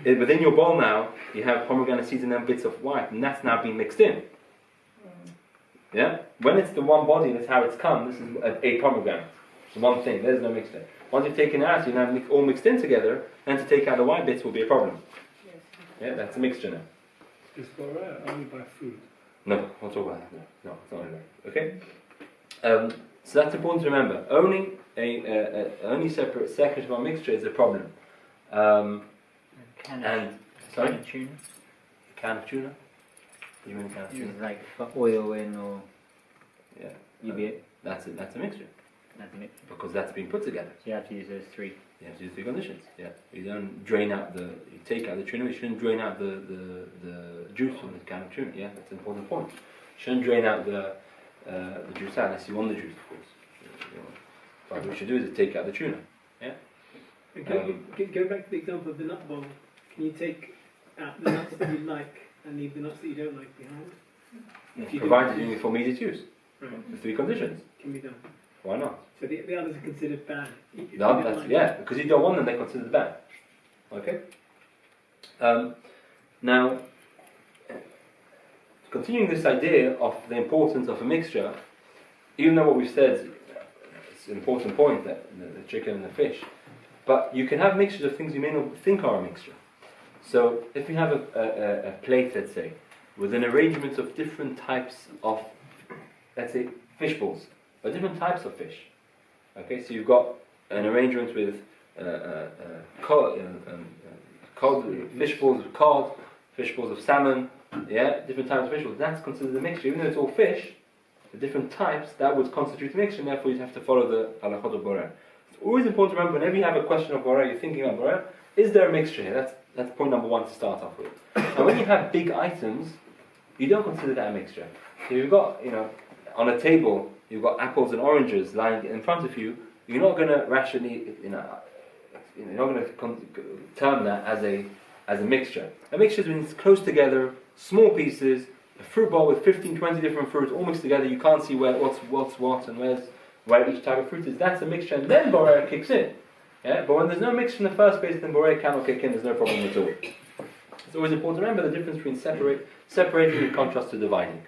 within your bowl now you have pomegranate seeds and then bits of white, and that's now been mixed in. Yeah. When it's the one body, that's how it's come. This is a pomegranate. It's one thing. There's no mixture. Once you've taken it out, you now all mixed in together, and to take out the white bits will be a problem. Yes. Yeah, that's a mixture now. It's borera only by fruit. No, we'll talk about that. No, it's not like that. Okay. So that's important to remember. Owning only separate section of our mixture is a problem. And sorry, Can of tuna? can of tuna. What do you mean a can of tuna? It's like for oil in or Yeah, you be it. that's a mixture That's a mixture. because that's being put together. So you have to use those three. You have to do 3 conditions. Yeah, you don't drain out you take out the tuna. You shouldn't drain out the juice from the can of tuna. Yeah, that's an important point. You shouldn't drain out the juice out unless you want the juice, of course. But what you should do is take out the tuna. Yeah. And go back to the example of the nut bowl. Can you take out the nuts that you like and leave the nuts that you don't like behind? If you Provided do- you're doing it for immediate use. Right. The 3 conditions. Can be done. Why not? So the others are considered bad. If you No, don't that's, like yeah, because you don't want them, they're considered bad. Okay? Now, continuing this idea of the importance of a mixture, even though what we've said, it's an important point, that the chicken and the fish, but you can have mixtures of things you may not think are a mixture. So, if you have a plate, let's say, with an arrangement of different types of, let's say, fish balls, or different types of fish. Okay, so you've got an arrangement with fish balls of cod, fish balls of salmon, yeah, different types of fish balls. That's considered a mixture. Even though it's all fish, the different types, that would constitute a mixture, and therefore you have to follow the halachot of boreh. It's always important to remember, whenever you have a question of boreh, you're thinking about boreh, is there a mixture here? That's point number 1 to start off with. And when you have big items, you don't consider that a mixture. So you've got, on a table, you've got apples and oranges lying in front of you. You're not going to rationally, you're not going to term that as a mixture. A mixture is when it's close together, small pieces, a fruit bowl with 15, 20 different fruits all mixed together. You can't see what's what and where each type of fruit is. That's a mixture, and then boreh kicks in. Yeah? But when there's no mixture in the first place, then boreh cannot kick in. There's no problem at all. It's always important to remember the difference between separating in contrast to dividing.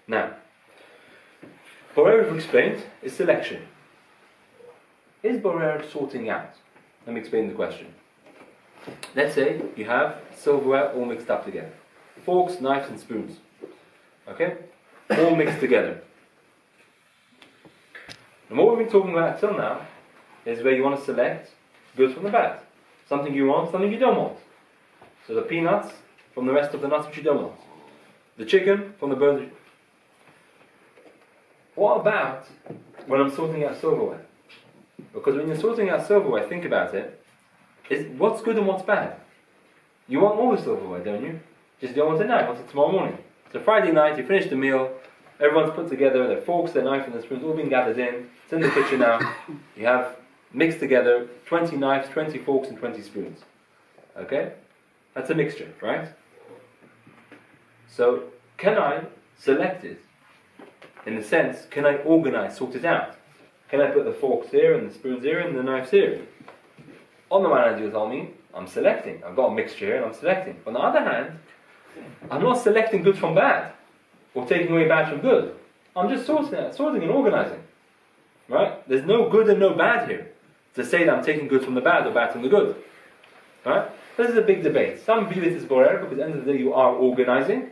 Now, boreh, we've explained, is selection. Is boreh sorting out? Let me explain the question. Let's say you have silverware all mixed up together. Forks, knives and spoons. Okay? All mixed together. And what we've been talking about till now is where you want to select good from the bad. Something you want, something you don't want. So the peanuts from the rest of the nuts which you don't want. The chicken from the bones. What about when I'm sorting out silverware? Because when you're sorting out silverware, think about it, is what's good and what's bad? You want all the silverware, don't you? Just don't want it now, you want it tomorrow morning. So Friday night, you finish the meal, everyone's put together, their forks, their knife and their spoons all been gathered in, it's in the kitchen now, you have mixed together 20 knives, 20 forks and 20 spoons. Okay? That's a mixture, right? So, can I select it? In the sense, can I organize, sort it out? Can I put the forks here and the spoons here and the knives here? On the one hand, you tell me, I'm selecting. I've got a mixture here and I'm selecting. On the other hand, I'm not selecting good from bad or taking away bad from good. I'm just sorting and organizing. Right? There's no good and no bad here to say that I'm taking good from the bad or bad from the good. Right? This is a big debate. Some view it as boreh because at the end of the day you are organizing,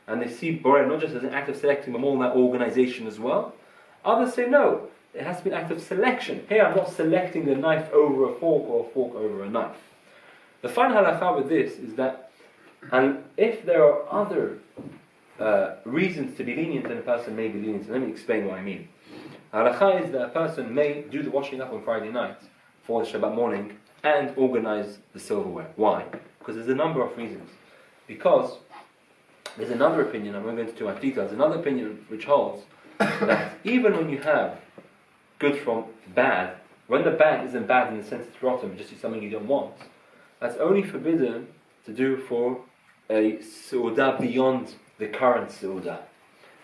and they see boreh not just as an act of selecting but more in that organization as well. Others say no, it has to be an act of selection. Here I'm not selecting a knife over a fork or a fork over a knife. The final halakha with this is that, and if there are other reasons to be lenient, then a person may be lenient. So let me explain what I mean. Halakha is that a person may do the washing up on Friday night for the Shabbat morning and organize the silverware. Why? Because there's a number of reasons. Because there's another opinion, I'm not going into too much details, another opinion which holds that even when you have good from bad, when the bad isn't bad in the sense it's rotten, but just something you don't want, that's only forbidden to do for a Su'udah beyond the current Su'udah.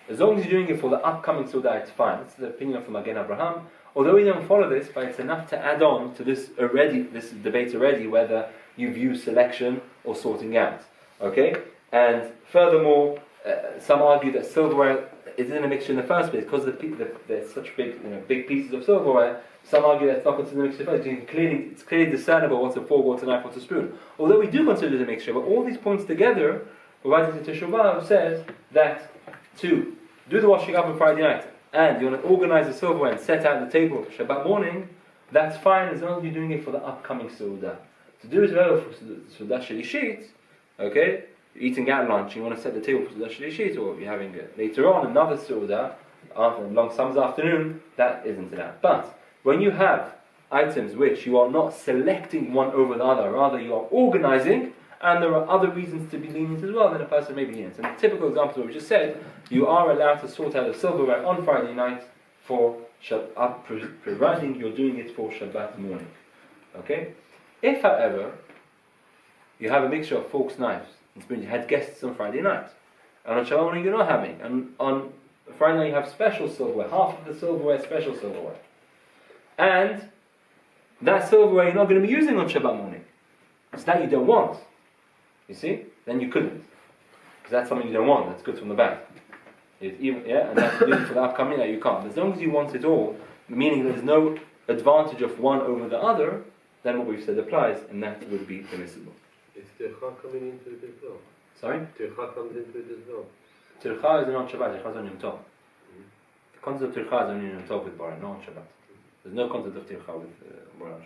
As long as you're doing it for the upcoming Su'udah, it's fine. That's the opinion of the Magen Abraham. Although we don't follow this, but it's enough to add on to this debate already, whether you view selection or sorting out. Okay? And furthermore, some argue that silverware is in a mixture in the first place because there's such big pieces of silverware. Some argue that it's not considered a mixture first. It's clearly discernible what's a fork, what's a knife, what's a spoon. Although we do consider it a mixture, but all these points together, Rabbi Teshuvah says that to do the washing up on Friday night and you want to organize the silverware and set out the table for Shabbat morning, that's fine as long as you're doing it for the upcoming Su'udah. To do it for Su'udah Shalishit, okay, you're eating out lunch, you want to set the table for Su'udah Shalishit, or you're having later on another Su'udah, after a long summer's afternoon, that isn't allowed. But when you have items which you are not selecting one over the other, rather you are organizing, and there are other reasons to be lenient as well, then a person may be lenient. And the typical example of what we just said, you are allowed to sort out the silverware on Friday night for Shabbat, providing you're doing it for Shabbat morning. Okay? If, however, you have a mixture of forks, knives, and spoons, you had guests on Friday night, and on Shabbat morning you're not having, and on Friday night you have special silverware, half of the silverware, special silverware. And that silverware you're not going to be using on Shabbat morning. It's that you don't want. You see? Then you couldn't. Because that's something you don't want, that's good from the back. And that's the for the upcoming that you can't. As long as you want it all, meaning there's no advantage of one over the other, then what we've said applies, and that would be permissible. Is tircha coming into it as well? Sorry? Tircha comes into it as well. Tircha is not Shabbat, tircha is on Yom Tov. The concept of tircha is on Yom Tov with Bora, not on Shabbat. There's no concept of tircha with Bora on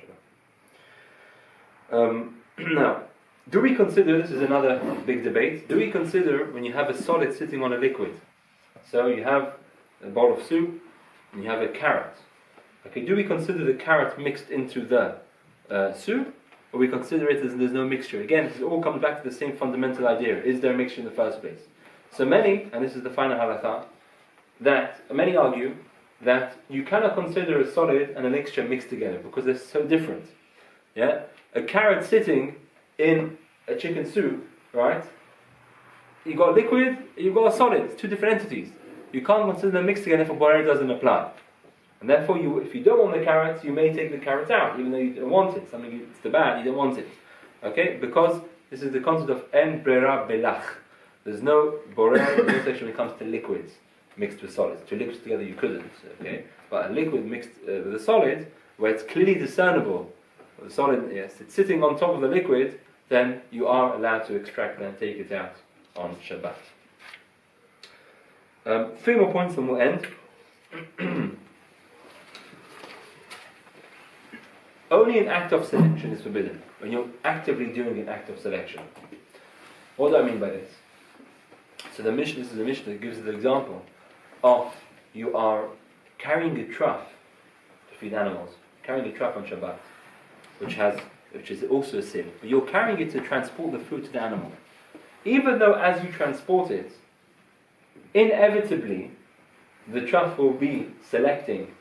Shabbat. Now, do we consider, this is another big debate, do we consider when you have a solid sitting on a liquid? So you have a bowl of soup, and you have a carrot. Okay, do we consider the carrot mixed into the soup, or we consider it as there's no mixture? Again, it all comes back to the same fundamental idea. Is there a mixture in the first place? So many, and this is the final halakha, that many argue that you cannot consider a solid and a mixture mixed together because they're so different. Yeah, a carrot sitting in a chicken soup, right? You've got liquid, you've got a solid. It's two different entities. You can't consider them mixed together if Borei doesn't apply. And therefore, if you don't want the carrots, you may take the carrots out, even though you don't want it. It's the bad, you don't want it. Okay? Because this is the concept of en brera belach. There's no Borei in this section when it comes to liquids mixed with solids. Two liquids together you couldn't. Okay? But a liquid mixed with a solid, where it's clearly discernible, the solid, yes, it's sitting on top of the liquid, then you are allowed to extract it and take it out on Shabbat. 3 more points and we'll end. Only an act of selection is forbidden, when you're actively doing an act of selection. What do I mean by this? So this is the Mishnah that gives the example of you are carrying a trough to feed animals, carrying a trough on Shabbat, which is also a sin, but you're carrying it to transport the food to the animal. Even though as you transport it, inevitably the trough will be selecting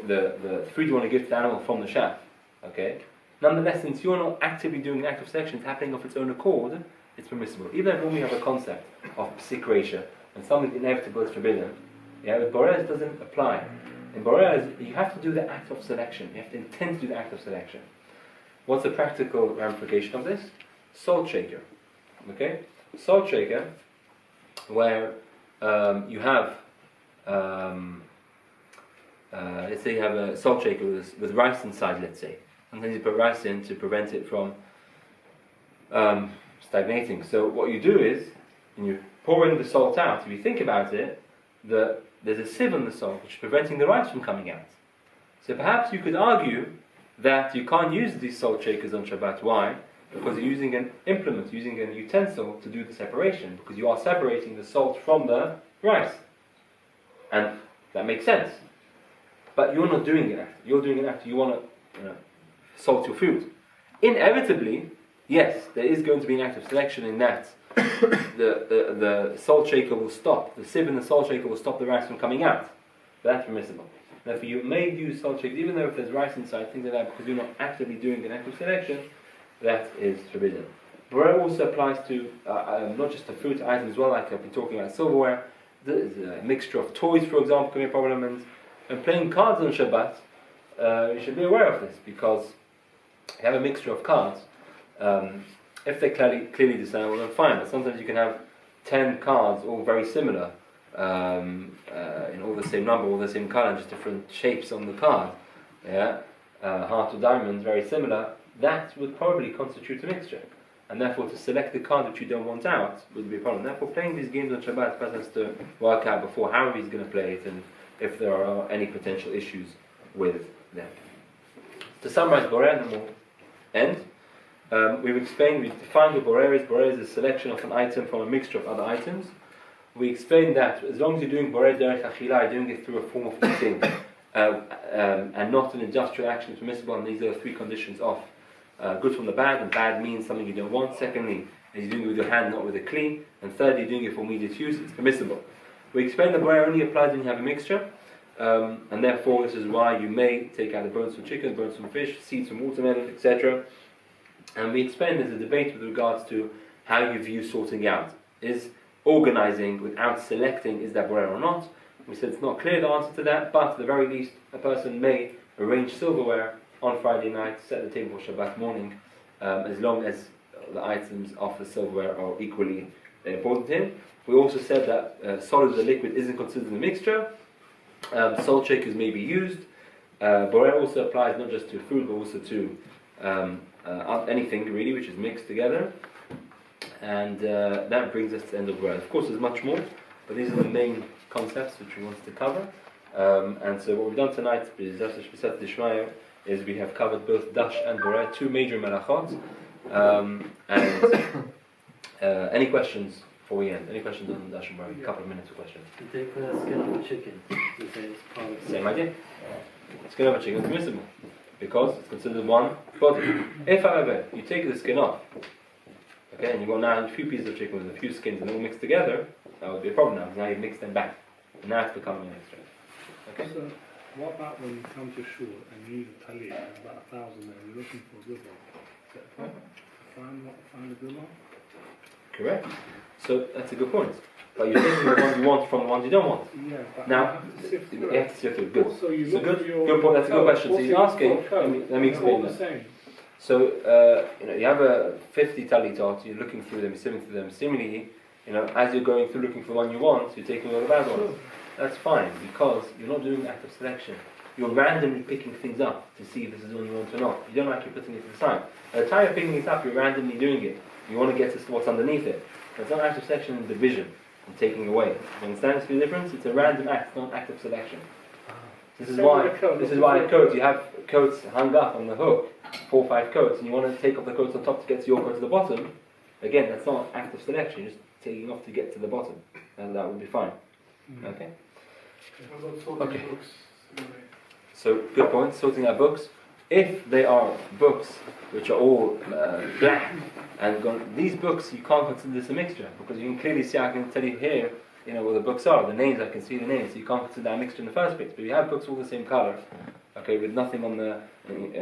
the food you want to give to the animal from the shaft. Okay? Nonetheless, since you're not actively doing an act of selection, it's happening of its own accord, it's permissible. Even though we have a concept of psik reisha, and something inevitable is forbidden, with Boreas doesn't apply. In Boreas, you have to do the act of selection. You have to intend to do the act of selection. What's the practical ramification of this? Salt shaker. Okay? Salt shaker, where you have, let's say you have a salt shaker with rice inside, let's say. And then you put rice in to prevent it from stagnating. So what you do is, when you pour in the salt out, if you think about it, there's a sieve on the salt which is preventing the rice from coming out. So perhaps you could argue that you can't use these salt shakers on Shabbat. Why? Because you're using an implement, using a utensil to do the separation, because you are separating the salt from the rice. And that makes sense. But you're not doing it. You're doing it after you want to salt your food. Inevitably, yes, there is going to be an act of selection in that the salt shaker will stop, the sieve in the salt shaker will stop the rice from coming out. That's permissible. Therefore, you may use salt shakers, even though if there's rice inside, things like that, because you're not actively doing an act of selection, that is forbidden. Borer also applies to not just the fruit items as well, like I've been talking about silverware. There's a mixture of toys, for example, can be a problem. And playing cards on Shabbat, you should be aware of this, because you have a mixture of cards. If they're clearly discernible, then fine. But sometimes you can have 10 cards, all very similar, in all the same number, all the same color, just different shapes on the card. Yeah, heart or diamond, very similar. That would probably constitute a mixture, and therefore to select the card which you don't want out would be a problem. Therefore, playing these games on Shabbat, the person has to work out before how he's going to play it and if there are any potential issues with them. To summarize Borer, and then we'll end. We've defined what Borer is. Borer is a selection of an item from a mixture of other items. We explained that as long as you're doing Borer derech achila, you're doing it through a form of eating, and not an industrial action is permissible, and these are the three conditions of good from the bad, and bad means something you don't want. Secondly, is you're doing it with your hand, not with a kli. And thirdly, doing it for immediate use, it's permissible. We explained that Borer only applies when you have a mixture, and therefore this is why you may take out the bones from chicken, bones from fish, seeds from watermelon, etc. And we explained there's a debate with regards to how you view sorting out. Is organizing without selecting, is that Borer or not? We said it's not clear the answer to that, but at the very least a person may arrange silverware on Friday night, set the table for Shabbat morning, as long as the items of the silverware are equally important to him. We also said that solid or liquid isn't considered a mixture. Salt shakers may be used. Borer also applies not just to food but also to anything really which is mixed together. And that brings us to the end of Borer. Of course there's much more, but these are the main concepts which we wanted to cover. And so what we've done tonight is we have covered both Dash and Borer, two major melachot. Any questions before we end? Any questions on Dash and Borer? A couple of minutes for questions. You take the skin off the chicken. You say it's part of Same idea. Skin of a chicken is permissible because it's considered one body. If, however, you take the skin off, okay, and you've got now a few pieces of chicken with a few skins and they all mixed together, that would be a problem now. Now you've mixed them back. And now it's becoming an extra. Okay? So, what about when you come to Shiur and you need a talit, there's about 1,000 there, you're looking for a good one? Is that fine? Find a good one? Correct. So that's a good point. But you're taking the ones you want from the ones you don't want. Yeah, but now, you have to sift you through have to sift through. Good. Also, you So look good, at your good point. That's a good question. So also he's asking. Let me explain all that. the same. So you have a 50 talitot. You're looking through them, simming through them. Similarly, as you're going through looking for the one you want, you're taking all the bad ones. That's fine because you're not doing an act of selection. You're randomly picking things up to see if this is the one you want or not. You don't like you're putting it to the side. At the time you're picking it up, you're randomly doing it. You want to get to what's underneath it. It's not an act of selection and division and taking away. You understand the difference? It's a random act, it's not an act of selection. This is why coats, you have coats hung up on the hook, 4 or 5 coats, and you want to take off the coats on top to get to your coat to the bottom. Again, that's not an act of selection, you're just taking off to get to the bottom. And that would be fine. Okay? Okay. So, good point, sorting out books. If they are books which are all black and gone, these books you can't consider this a mixture because you can clearly see, I can tell you here, what the books are, the names, I can see the names, so you can't consider that a mixture in the first place. But if you have books all the same colour, okay, with nothing on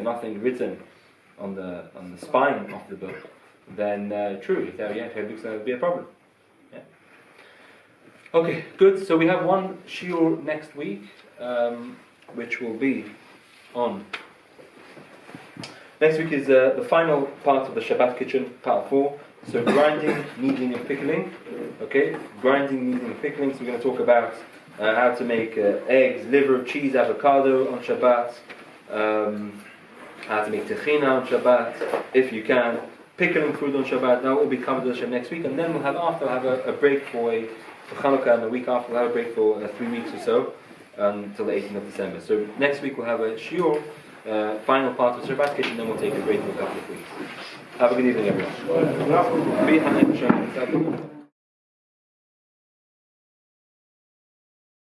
nothing written on the spine of the book, then true, if you have books, that would be a problem. Yeah. Okay, good. So we have one shiur next week, which will be on. Next week is the final part of the Shabbat kitchen, part 4. So grinding, kneading and pickling. Okay, grinding, kneading and pickling. So we're going to talk about how to make eggs, liver, cheese, avocado on Shabbat. How to make techina on Shabbat, if you can. Pickling fruit on Shabbat. That will be covered next week. And then we'll have a break for Chanukah, and the week after we'll have a break for 3 weeks or so until the 18th of December. So next week we'll have a shiur. Final part of Shabbat kitchen, then we'll take a break for a couple of weeks. Have a good evening, everyone.